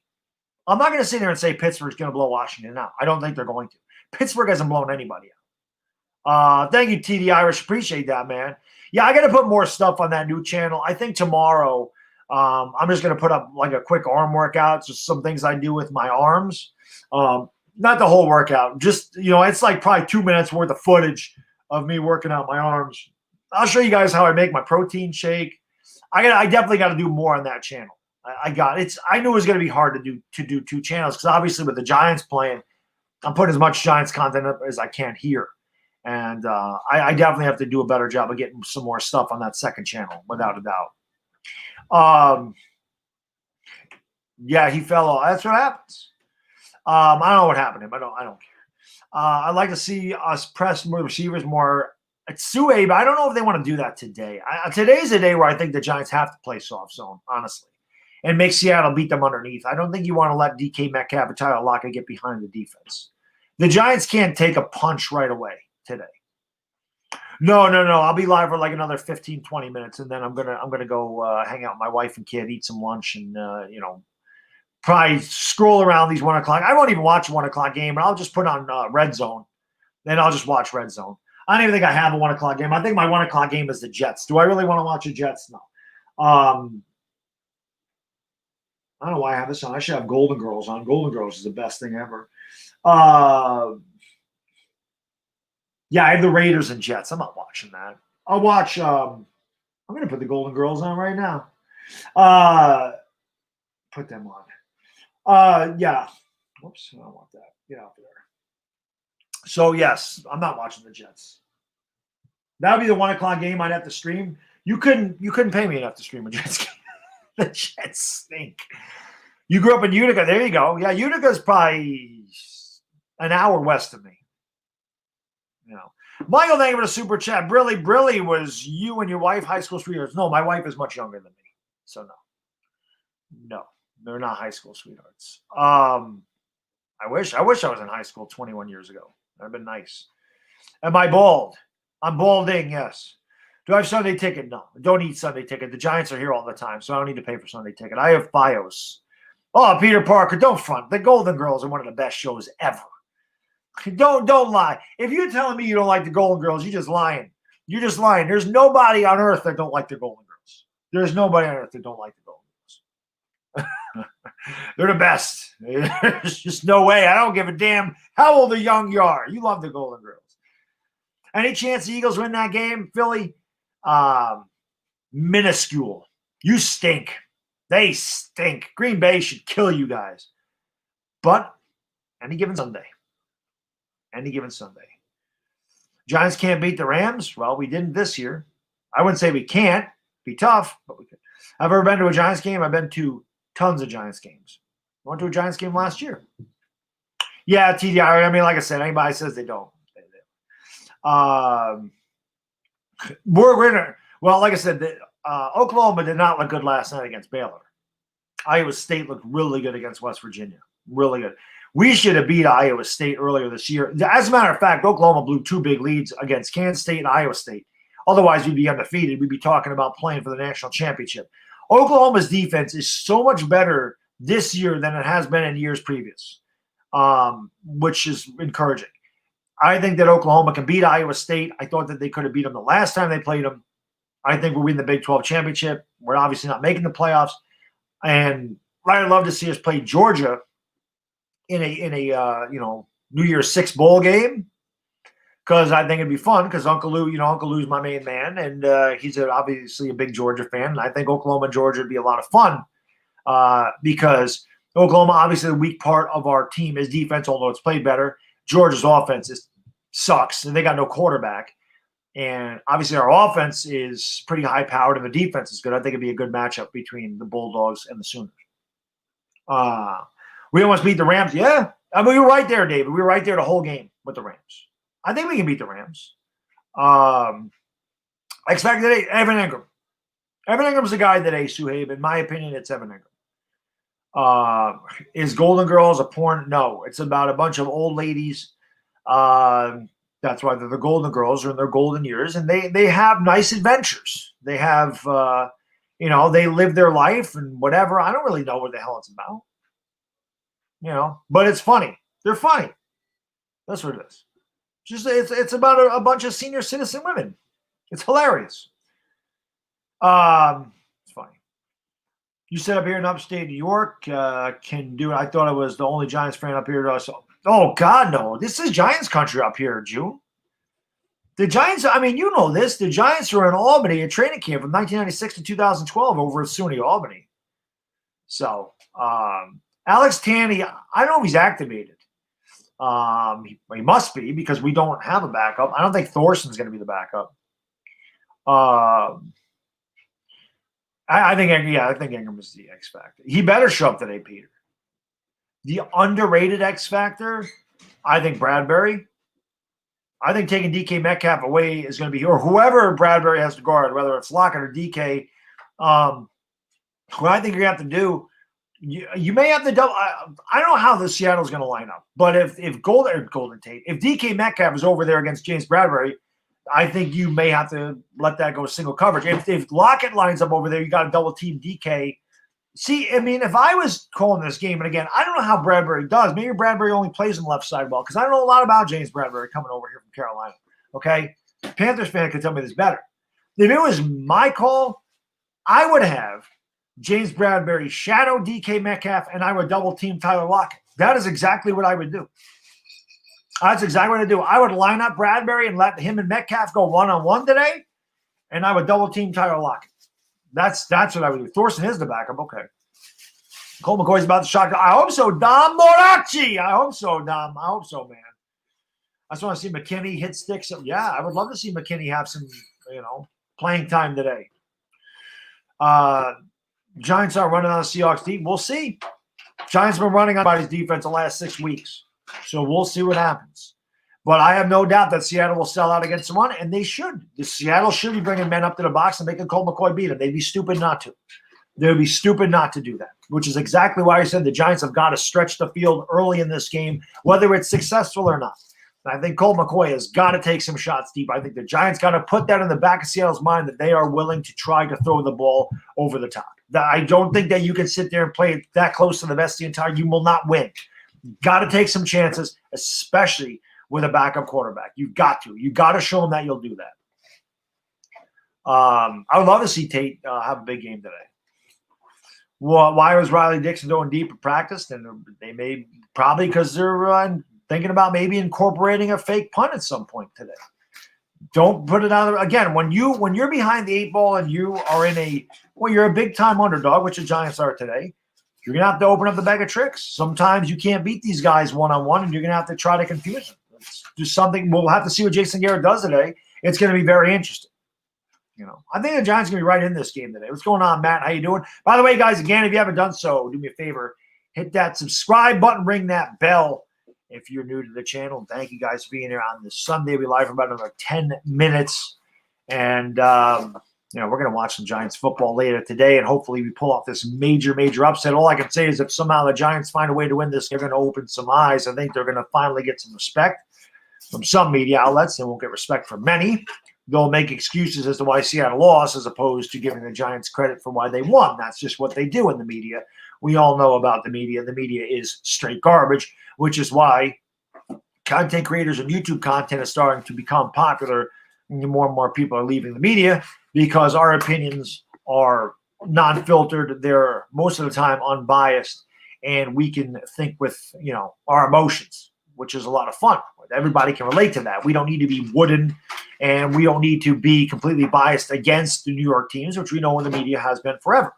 I'm not going to sit here and say Pittsburgh's going to blow Washington out. I don't think they're going to. Pittsburgh hasn't blown anybody out. Thank you, TD Irish. Appreciate that, man. Yeah, I got to put more stuff on that new channel. I think tomorrow I'm just going to put up like a quick arm workout, just some things I do with my arms. Not the whole workout. Just, it's like probably 2 minutes worth of footage of me working out my arms. I'll show you guys how I make my protein shake. I definitely got to do more on that channel. I knew it was going to be hard to do 2 channels because obviously with the Giants playing, I'm putting as much Giants content up as I can here. And I definitely have to do a better job of getting some more stuff on that second channel, without a doubt. Yeah, he fell off. That's what happens. I don't know what happened to him. I don't care. I'd like to see us press more receivers more. It's Sue, but I don't know if they want to do that today. Today's a day where I think the Giants have to play soft zone, honestly, and make Seattle beat them underneath. I don't think you want to let DK Metcalf or Tyler Lockett get behind the defense. The Giants can't take a punch right away today. No. I'll be live for like another 15, 20 minutes, and then I'm gonna go hang out with my wife and kid, eat some lunch, and probably scroll around these 1 o'clock. I won't even watch a 1 o'clock game, but I'll just put on Red Zone. Then I'll just watch Red Zone. I don't even think I have a 1 o'clock game. I think my 1 o'clock game is the Jets. Do I really want to watch the Jets? No. I don't know why I have this on. I should have Golden Girls on. Golden Girls is the best thing ever. Yeah, I have the Raiders and Jets. I'm not watching that. I'll watch. I'm going to put the Golden Girls on right now. Put them on. Yeah. Whoops. I don't want that. Get out there. So, yes, I'm not watching the Jets. That would be the 1 o'clock game I'd have to stream. You couldn't pay me enough to stream a Jets game. The Jets stink. You grew up in Utica. There you go. Yeah, Utica's probably an hour west of me. Michael, thank you for the super chat. Brilly was you and your wife high school sweethearts. No, my wife is much younger than me. So, no, they're not high school sweethearts. I wish I was in high school 21 years ago. That'd been nice. Am I bald? I'm balding, yes. Do I have Sunday ticket? No. Don't need Sunday ticket. The Giants are here all the time, so I don't need to pay for Sunday ticket. I have FiOS. Oh, Peter Parker, don't front. The Golden Girls are one of the best shows ever. Don't lie. If you're telling me you don't like the Golden Girls, you're just lying. You're just lying. There's nobody on earth that don't like the Golden Girls. There's nobody on earth that don't like the Golden Girls. They're the best. There's just no way. I don't give a damn how old or young you are. You love the Golden Girls. Any chance the Eagles win that game, Philly? Minuscule. You stink. They stink. Green Bay should kill you guys. But any given Sunday. Giants can't beat the Rams? Well, we didn't this year. I wouldn't say we can't. Be tough, but we could. I've ever been to a Giants game. I've been to tons of Giants games. I went to a Giants game last year. Yeah, TDI. I mean, like I said, anybody says they don't. We're gonna. Well, like I said, Oklahoma did not look good last night against Baylor. Iowa State looked really good against West Virginia. Really good. We should have beat Iowa State earlier this year. As a matter of fact, Oklahoma blew 2 big leads against Kansas State and Iowa State. Otherwise, we'd be undefeated. We'd be talking about playing for the national championship. Oklahoma's defense is so much better this year than it has been in years previous, which is encouraging. I think that Oklahoma can beat Iowa State. I thought that they could have beat them the last time they played them. I think we'll win the Big 12 championship. We're obviously not making the playoffs. And I'd love to see us play Georgia in a New Year's Six bowl game, because I think it'd be fun, because Uncle Lou's my main man, and he's obviously a big Georgia fan. And I think Oklahoma and Georgia would be a lot of fun, because Oklahoma, obviously the weak part of our team is defense, although it's played better. Georgia's offense sucks, and they got no quarterback. And obviously our offense is pretty high-powered, and the defense is good. I think it'd be a good matchup between the Bulldogs and the Sooners. We almost beat the Rams. Yeah. I mean, we were right there, David. We were right there the whole game with the Rams. I think we can beat the Rams. X Factor today, Evan Ingram. Evan Ingram's the guy today, Suhaib. In my opinion, it's Evan Ingram. Is Golden Girls a porn? No, it's about a bunch of old ladies. That's why they're the Golden Girls, are in their golden years, and they have nice adventures. They have, they live their life and whatever. I don't really know what the hell it's about, but it's funny. They're funny. That's what it is. It's about a bunch of senior citizen women. It's hilarious. It's funny. You set up here in upstate New York, can do it. I thought I was the only Giants fan up here. Oh, God, no. This is Giants country up here, June. The Giants, I mean, you know this. The Giants were in Albany at training camp from 1996 to 2012 over at SUNY Albany. So, Alex Tanney, I don't know if he's activated. He must be because we don't have a backup. I don't think Thorson's going to be the backup. I think Ingram is the X Factor. He better show up today, Peter. The underrated X Factor, I think Bradbury. I think taking DK Metcalf away is going to be, or whoever Bradbury has to guard, whether it's Lockett or DK. What I think you're going to have to do, you may have to double. I don't know how the Seattle's going to line up, but if Golden Tate, if DK Metcalf is over there against James Bradbury, I think you may have to let that go single coverage. If Lockett lines up over there, you got to double team DK. See, I mean, if I was calling this game, and again, I don't know how Bradbury does. Maybe Bradbury only plays on the left side well, because I don't know a lot about James Bradbury coming over here from Carolina. Okay? Panthers fan could tell me this better. If it was my call, I would have James Bradbury shadow DK Metcalf, and I would double team Tyler Lockett. That is exactly what I would do. That's exactly what I'd do. I would line up Bradbury and let him and Metcalf go one-on-one today, and I would double team Tyler Lockett. That's what I would do. Thorson is the backup. Okay. Cole McCoy's about to shock. I hope so, Dom Morachi. I hope so, Dom. I hope so, man. I just want to see McKinney hit sticks. Yeah, I would love to see McKinney have some, playing time today. Giants are running on the Seahawks deep. We'll see. Giants have been running on his defense the last 6 weeks. So we'll see what happens. But I have no doubt that Seattle will sell out against someone, and they should. The Seattle should be bringing men up to the box and making Colt McCoy beat them. They'd be stupid not to. They would be stupid not to do that, which is exactly why I said the Giants have got to stretch the field early in this game, whether it's successful or not. And I think Colt McCoy has got to take some shots deep. I think the Giants got to put that in the back of Seattle's mind that they are willing to try to throw the ball over the top. I don't think that you can sit there and play it that close to the vest the entire. You will not win. Got to take some chances, especially with a backup quarterback. You've got to. You got to show them that you'll do that. I would love to see Tate have a big game today. Well, why was Riley Dixon going deep at practice? And they may probably because they're thinking about maybe incorporating a fake punt at some point today. Don't put it out there. Again, when you're behind the 8 ball and you are you're a big time underdog, which the Giants are today. You're going to have to open up the bag of tricks. Sometimes you can't beat these guys one-on-one, and you're going to have to try to confuse them. It's just something we'll have to see what Jason Garrett does today. It's going to be very interesting. I think the Giants are going to be right in this game today. What's going on, Matt? How you doing? By the way, guys, again, if you haven't done so, do me a favor. Hit that subscribe button, ring that bell if you're new to the channel. And thank you guys for being here on this Sunday. We live for about another 10 minutes. And, we're going to watch some Giants football later today, and hopefully we pull off this major, major upset. All I can say is if somehow the Giants find a way to win this, they're going to open some eyes. I think they're going to finally get some respect from some media outlets. They won't get respect from many. They'll make excuses as to why Seattle lost as opposed to giving the Giants credit for why they won. That's just what they do in the media. We all know about the media. The media is straight garbage, which is why content creators and YouTube content is starting to become popular. More and more people are leaving the media because our opinions are non-filtered. They're most of the time unbiased, and we can think with, our emotions, which is a lot of fun. Everybody can relate to that. We don't need to be wooden, and we don't need to be completely biased against the New York teams, which we know in the media has been forever.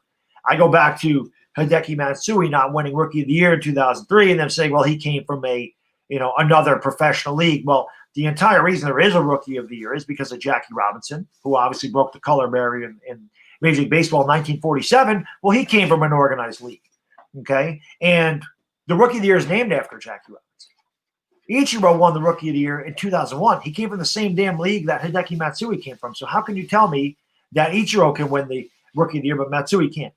I go back to Hideki Matsui not winning Rookie of the Year in 2003 and them saying, well, he came from another professional league. Well, the entire reason there is a Rookie of the Year is because of Jackie Robinson, who obviously broke the color barrier in Major League Baseball in 1947. Well, he came from an organized league, okay? And the Rookie of the Year is named after Jackie Robinson. Ichiro won the Rookie of the Year in 2001. He came from the same damn league that Hideki Matsui came from. So how can you tell me that Ichiro can win the Rookie of the Year, but Matsui can't?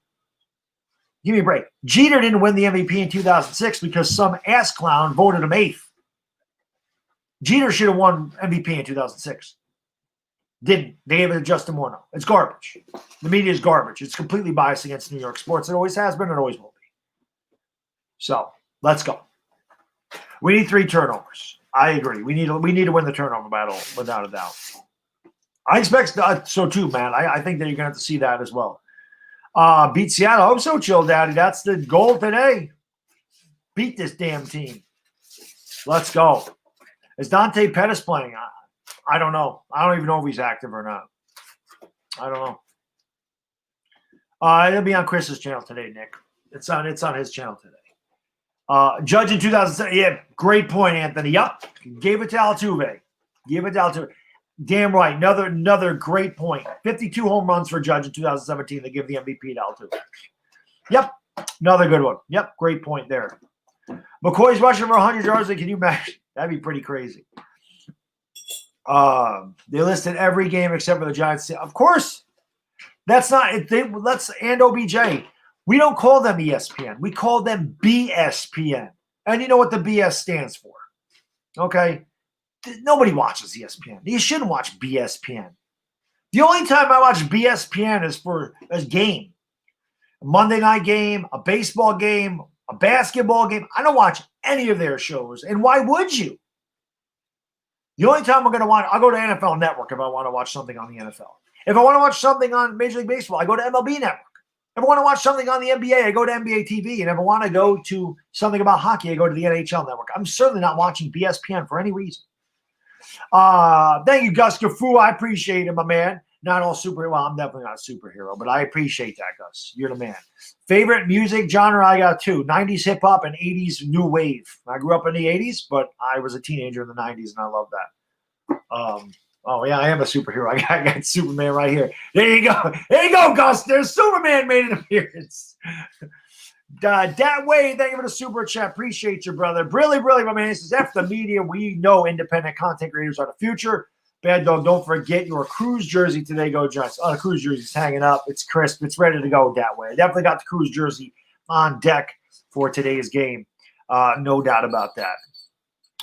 Give me a break. Jeter didn't win the MVP in 2006 because some ass clown voted him 8th. Jeter should have won MVP in 2006. Didn't. They gave it to Justin Morneau. It's garbage. The media is garbage. It's completely biased against New York sports. It always has been and always will be. So let's go. We need 3 turnovers. I agree. We need to win the turnover battle without a doubt. I expect so too, man. I think that you're going to have to see that as well. Beat Seattle. I hope so, Chill Daddy. That's the goal today. Beat this damn team. Let's go. Is Dante Pettis playing? I don't know. I don't even know if he's active or not. I don't know. It'll be on Chris's channel today, Nick. It's on his channel today. Judge in 2007. Yeah, great point, Anthony. Yup. Gave it to Altuve. Damn right. Another great point. 52 home runs for Judge in 2017. They give the MVP to Altuve. Yep. Another good one. Yep. Great point there. McCoy's rushing for 100 yards. Can you imagine? That'd be pretty crazy. They listed every game except for the Giants. Of course. That's not it. And OBJ. We don't call them ESPN. We call them BSPN. And you know what the BS stands for. Okay? Nobody watches ESPN. You shouldn't watch BSPN. The only time I watch BSPN is for a game. A Monday night game, a baseball game, a basketball game. I don't watch any of their shows. And why would you? The only time I'm going to watch, I'll go to NFL Network if I want to watch something on the NFL. If I want to watch something on Major League Baseball, I go to MLB Network. If I want to watch something on the NBA, I go to NBA TV. And if I want to go to something about hockey, I go to the NHL Network. I'm certainly not watching BSPN for any reason. Thank you, Gus Gafu. I appreciate it, my man. Not all superhero. Well, I'm definitely not a superhero, but I appreciate that, Gus. You're the man. Favorite music genre, I got 2. 90s hip-hop and 80s new wave. I grew up in the 80s, but I was a teenager in the 90s, and I love that. Oh, yeah, I am a superhero. I got Superman right here. There you go. There you go, Gus. There's Superman made an appearance. Dat Way, thank you for the super chat. Appreciate you, brother. Really, my man. This is F the media. We know independent content creators are the future. Bad Dog, don't forget your Cruise jersey today. Go Giants. Oh, the Cruise jersey's hanging up. It's crisp. It's ready to go that way. I definitely got the Cruise jersey on deck for today's game. No doubt about that.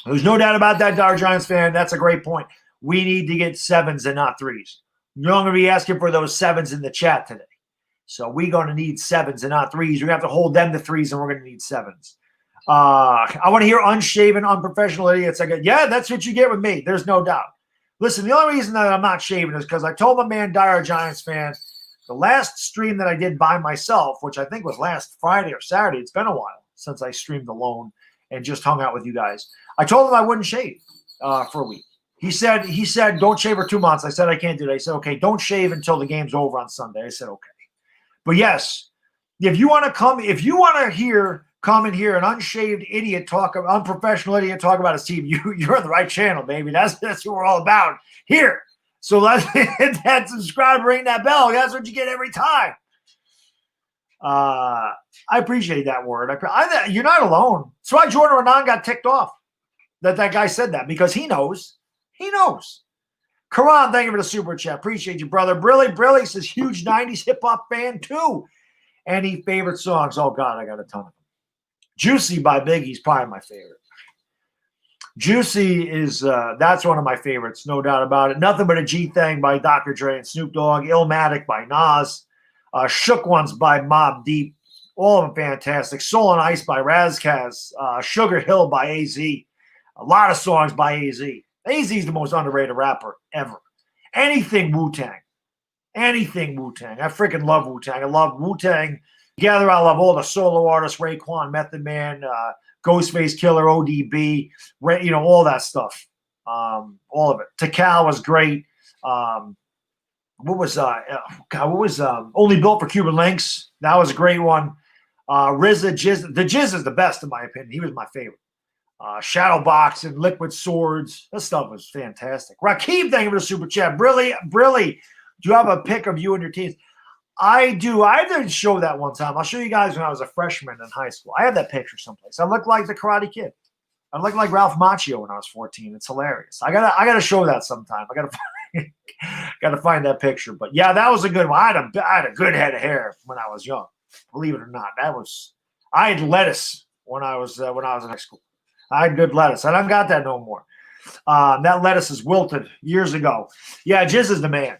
There's no doubt about that, Dar Giants fan. That's a great point. We need to get 7s and not 3s. You're going to be asking for those 7s in the chat today. So we're going to need 7s and not 3s. We're going to have to hold them to 3s, and we're going to need 7s. I want to hear unshaven, unprofessional idiots. Yeah, that's what you get with me. There's no doubt. Listen, the only reason that I'm not shaving is because I told my man, Dire Giants fan, the last stream that I did by myself, which I think was last Friday or Saturday, it's been a while since I streamed alone and just hung out with you guys. I told him I wouldn't shave for a week. He said, don't shave for 2 months. I said, I can't do that. He said, okay, don't shave until the game's over on Sunday. I said, okay. But yes, if you want to come in here an unshaved idiot unprofessional idiot talk about his team, you're on the right channel, baby. That's what we're all about here. So let's hit that subscribe, ring that bell. That's what you get every time. I appreciate that word. You're not alone. That's why Jordan Renan got ticked off that guy said that, because he knows. He knows. Karan, thank you for the super chat. Appreciate you, brother. Brilly says huge 90s hip-hop fan, too. Any favorite songs? Oh, God, I got a ton of them. Juicy by Biggie is probably my favorite. Juicy is, that's one of my favorites, no doubt about it. Nothing But a G Thing by Dr. Dre and Snoop Dogg. Illmatic by Nas. Shook Ones by Mobb Deep. All of them fantastic. Soul and Ice by Razkaz. Sugar Hill by AZ. A lot of songs by AZ. AZ is the most underrated rapper ever. Anything Wu-Tang. I freaking love Wu-Tang. I love Wu-Tang. Together, I love all the solo artists, Raekwon, Method Man, Ghostface Killer, ODB, all that stuff. All of it. Tikal was great. What was Only Built for Cuban Links? That was a great one. RZA, Jizz. The Jizz is the best in my opinion. He was my favorite. Shadowbox and Liquid Swords. That stuff was fantastic. Rakeem, thank you for the super chat. Brilly, do you have a pic of you and your teams? I do. I didn't show that one time. I'll show you guys when I was a freshman in high school. I have that picture someplace. I look like the Karate Kid. I look like Ralph Macchio when I was 14. It's hilarious. I gotta show that sometime. Gotta find that picture. But yeah, that was a good one. I had a good head of hair when I was young. Believe it or not, I had lettuce when I was in high school. I had good lettuce. I don't got that no more. That lettuce is wilted years ago. Yeah, Jizz is the man.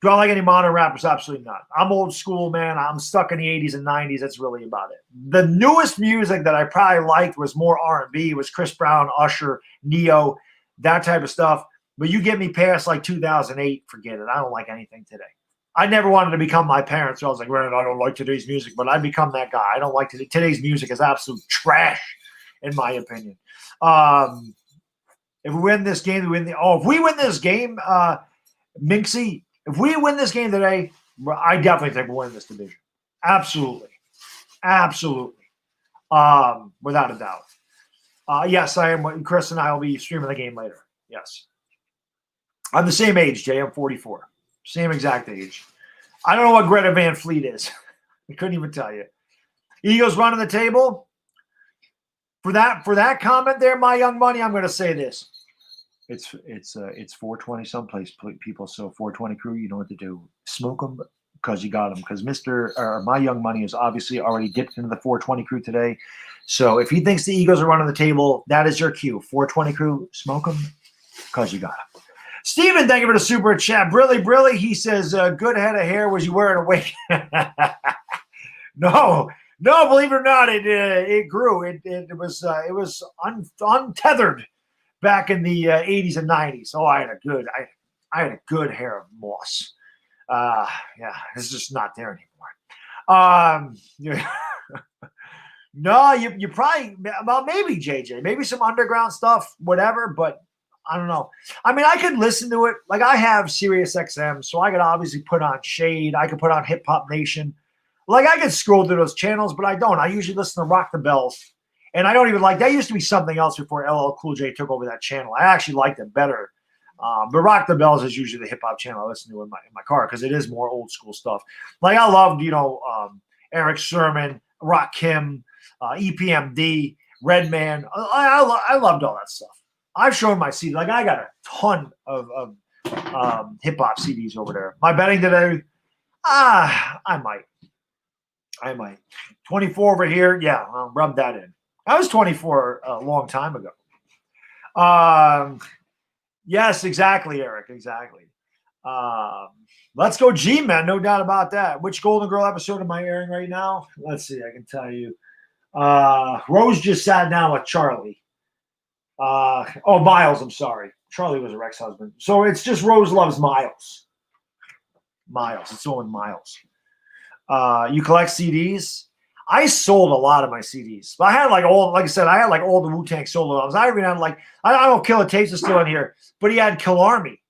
Do I like any modern rappers? Absolutely not. I'm old school, man. I'm stuck in the 80s and 90s. That's really about it. The newest music that I probably liked was more R&B. It was Chris Brown, Usher, Neo, that type of stuff. But you get me past like 2008, forget it. I don't like anything today. I never wanted to become my parents. So I was like, well, I don't like today's music, but I become that guy. I don't like today's music is absolute trash, in my opinion. If we win this game, if we win this game, Minxie, if we win this game today, I definitely think we'll win this division. Absolutely. Absolutely. Without a doubt. Yes, I am. Chris and I will be streaming the game later. Yes. I'm the same age, Jay. I'm 44. Same exact age. I don't know what Greta Van Fleet is. I couldn't even tell you. Eagles running the table. For that comment there, my young money, I'm going to say this. It's 420 someplace, people. So 420 crew, you know what to do. Smoke them because you got them. Because my young money is obviously already dipped into the 420 crew today. So if he thinks the Eagles are running the table, that is your cue. 420 crew, smoke them because you got them. Steven, thank you for the super chat. Brilly, he says, good head of hair. Was you wearing a wig? No, believe it or not, it grew. It was untethered back in the 80s and 90s. Oh, I had a good hair of moss. Yeah, it's just not there anymore. No, you probably, well, maybe JJ, maybe some underground stuff, whatever, but I don't know. I mean, I could listen to it. Like I have Sirius XM, so I could obviously put on Shade. I could put on Hip Hop Nation. Like I could scroll through those channels, but I don't. I usually listen to Rock the Bells. And I don't even like that. Used to be something else before LL Cool J took over that channel. I actually liked it better. But Rock the Bells is usually the hip hop channel I listen to in my car because it is more old school stuff. Like I loved, Eric Sermon, Rakim, EPMD, Redman. I loved all that stuff. I've shown my CD. Like I got a ton of hip hop CDs over there. My betting today, I might. 24 over here. Yeah, I'll rub that in. I was 24 a long time ago. Yes, exactly, Eric. Exactly. Let's go G-Men. No doubt about that. Which Golden Girl episode am I airing right now? Let's see. I can tell you. Rose just sat down with Charlie. Miles. I'm sorry. Charlie was her ex-husband. So it's just Rose loves Miles. It's the one Miles. You collect CDs? I sold a lot of my CDs. But I had like all the Wu-Tang solo albums. I even had I don't know, Killer Tapes is still in here, but he had Kill Army.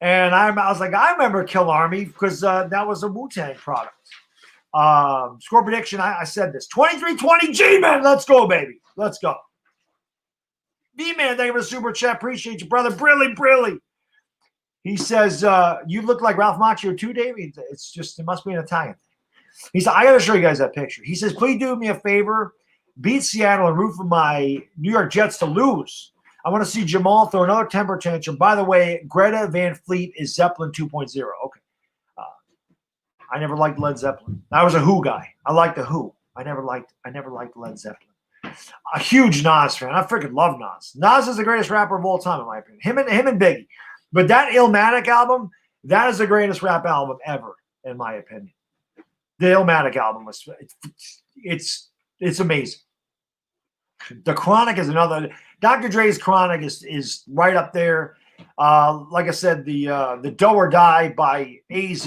And I was like, I remember Kill Army because that was a Wu-Tang product. Score prediction, I said this. 23-20 G-Man. Let's go, baby. Let's go. B-Man, thank you for the super chat. Appreciate you, brother. Brilly. He says, you look like Ralph Macchio too, Davey. It must be an Italian thing. He said, I got to show you guys that picture. He says, please do me a favor. Beat Seattle and root for my New York Jets to lose. I want to see Jamal throw another temper tantrum. By the way, Greta Van Fleet is Zeppelin 2.0. Okay. I never liked Led Zeppelin. I was a Who guy. I liked the Who. I never liked Led Zeppelin. A huge Nas fan. I freaking love Nas. Nas is the greatest rapper of all time, in my opinion. Him and Biggie. But that Illmatic album, that is the greatest rap album ever, in my opinion. The Illmatic album it's amazing. The Chronic is another. Dr. Dre's Chronic is right up there. Like I said, the Do or Die by AZ,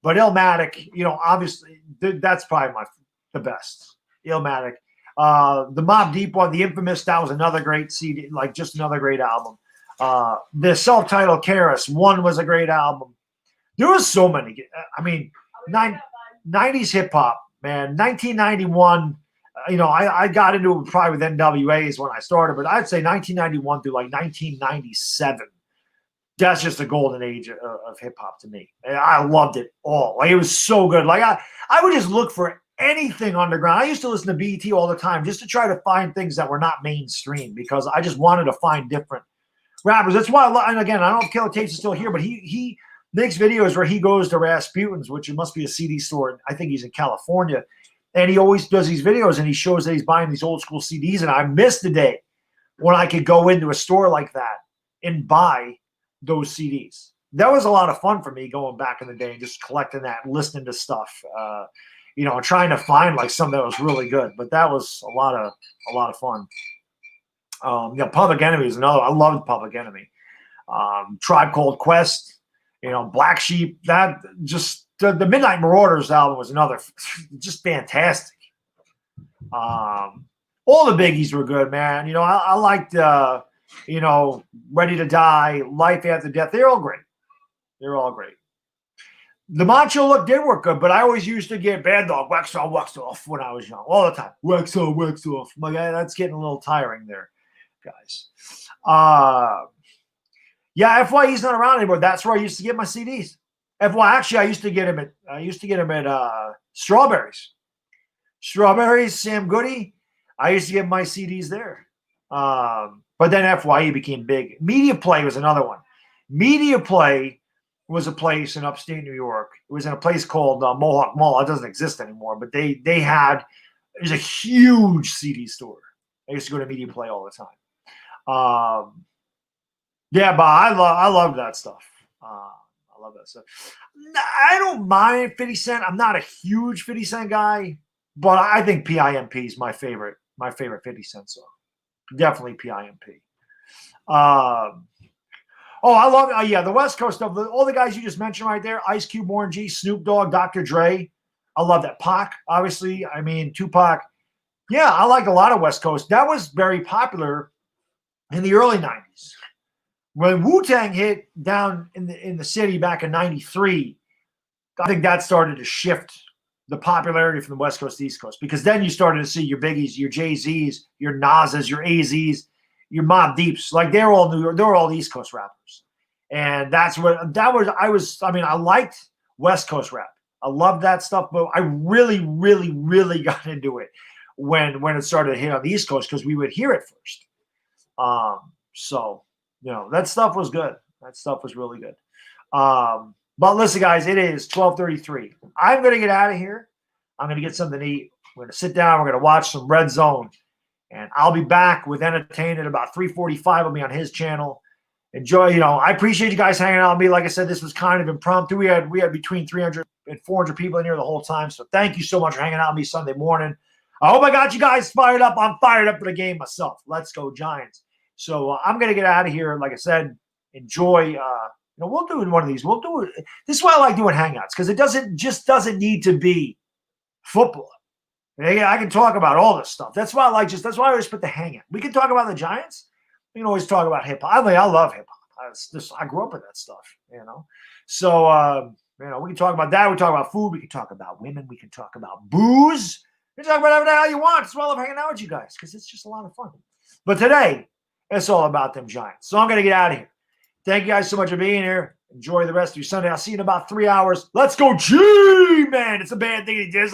but Illmatic, obviously that's probably the best. Illmatic. The Mobb Deep one, the Infamous, that was another great CD, like just another great album. The self-titled Karis one was a great album. There was so many. I mean, 90s hip hop, man. 1991. I got into it probably with NWAs when I started, but I'd say 1991 through like 1997. That's just the golden age of hip hop to me. And I loved it all. Like it was so good. Like I would just look for anything underground. I used to listen to BET all the time just to try to find things that were not mainstream because I just wanted to find different rappers. That's why, and again, I don't know if Killer Tapes is still here, but he makes videos where he goes to Rasputin's, which it must be a CD store. I think he's in California. And he always does these videos and he shows that he's buying these old school CDs. And I missed the day when I could go into a store like that and buy those CDs. That was a lot of fun for me going back in the day and just collecting that, listening to stuff, trying to find like something that was really good. But that was a lot of fun. Public Enemy is another. I loved Public Enemy. Tribe Called Quest, Black Sheep. That just the Midnight Marauders album was another, just fantastic. All the biggies were good, man. I liked Ready to Die, Life After Death. They're all great. They're all great. The Macho Look did work good, but I always used to get Bad Dog, Wax On, Wax Off when I was young, all the time. Wax On, Wax Off. My guy, that's getting a little tiring there, guys. FYE's not around anymore. That's where I used to get my CDs. Actually, I used to get them at Strawberries. Strawberries, Sam Goody. I used to get my CDs there. But then FYE became big. Media Play was another one. Media Play was a place in upstate New York. It was in a place called Mohawk Mall. It doesn't exist anymore, but it was a huge CD store. I used to go to Media Play all the time. But I love that stuff. I love that stuff. I don't mind 50 Cent. I'm not a huge 50 Cent guy, but I think PIMP is my favorite 50 Cent song. Definitely PIMP. I love the West Coast stuff. All the guys you just mentioned right there, Ice Cube, Warren G, Snoop Dogg, Dr. Dre. I love that. Pac, obviously. I mean, Tupac. Yeah, I like a lot of West Coast. That was very popular in the early 90s. When Wu-Tang hit down in the city back in 93, I think that started to shift the popularity from the West Coast to East Coast, because then you started to see your Biggies, your Jay-Z's, your Nas's, your AZ's, your Mobb Deeps. Like they're all East Coast rappers. And I liked West Coast rap. I loved that stuff, but I really, really, really got into it when it started to hit on the East Coast because we would hear it first. That stuff was good. That stuff was really good. But listen, guys, it is 12:33. I'm going to get out of here. I'm going to get something to eat. We're going to sit down. We're going to watch some Red Zone. And I'll be back with Entertain at about 3:45. I'll be on his channel. Enjoy. I appreciate you guys hanging out with me. Like I said, this was kind of impromptu. We had between 300 and 400 people in here the whole time. So thank you so much for hanging out with me Sunday morning. I hope I got you guys fired up. I'm fired up for the game myself. Let's go Giants. So I'm going to get out of here. Like I said, enjoy. We'll do one of these. We'll do it. This is why I like doing Hangouts, because it doesn't need to be football. I can talk about all this stuff. That's why that's why I always put the Hangout. We can talk about the Giants. We can always talk about hip hop. I love hip hop. I grew up with that stuff, So, we can talk about that. We talk about food. We can talk about women. We can talk about booze. We can talk about whatever the hell you want. That's why I love hanging out with you guys, because it's just a lot of fun. But today, it's all about them Giants. So I'm going to get out of here. Thank you guys so much for being here. Enjoy the rest of your Sunday. I'll see you in about 3 hours. Let's go, G-Man. It's a bad thing he did.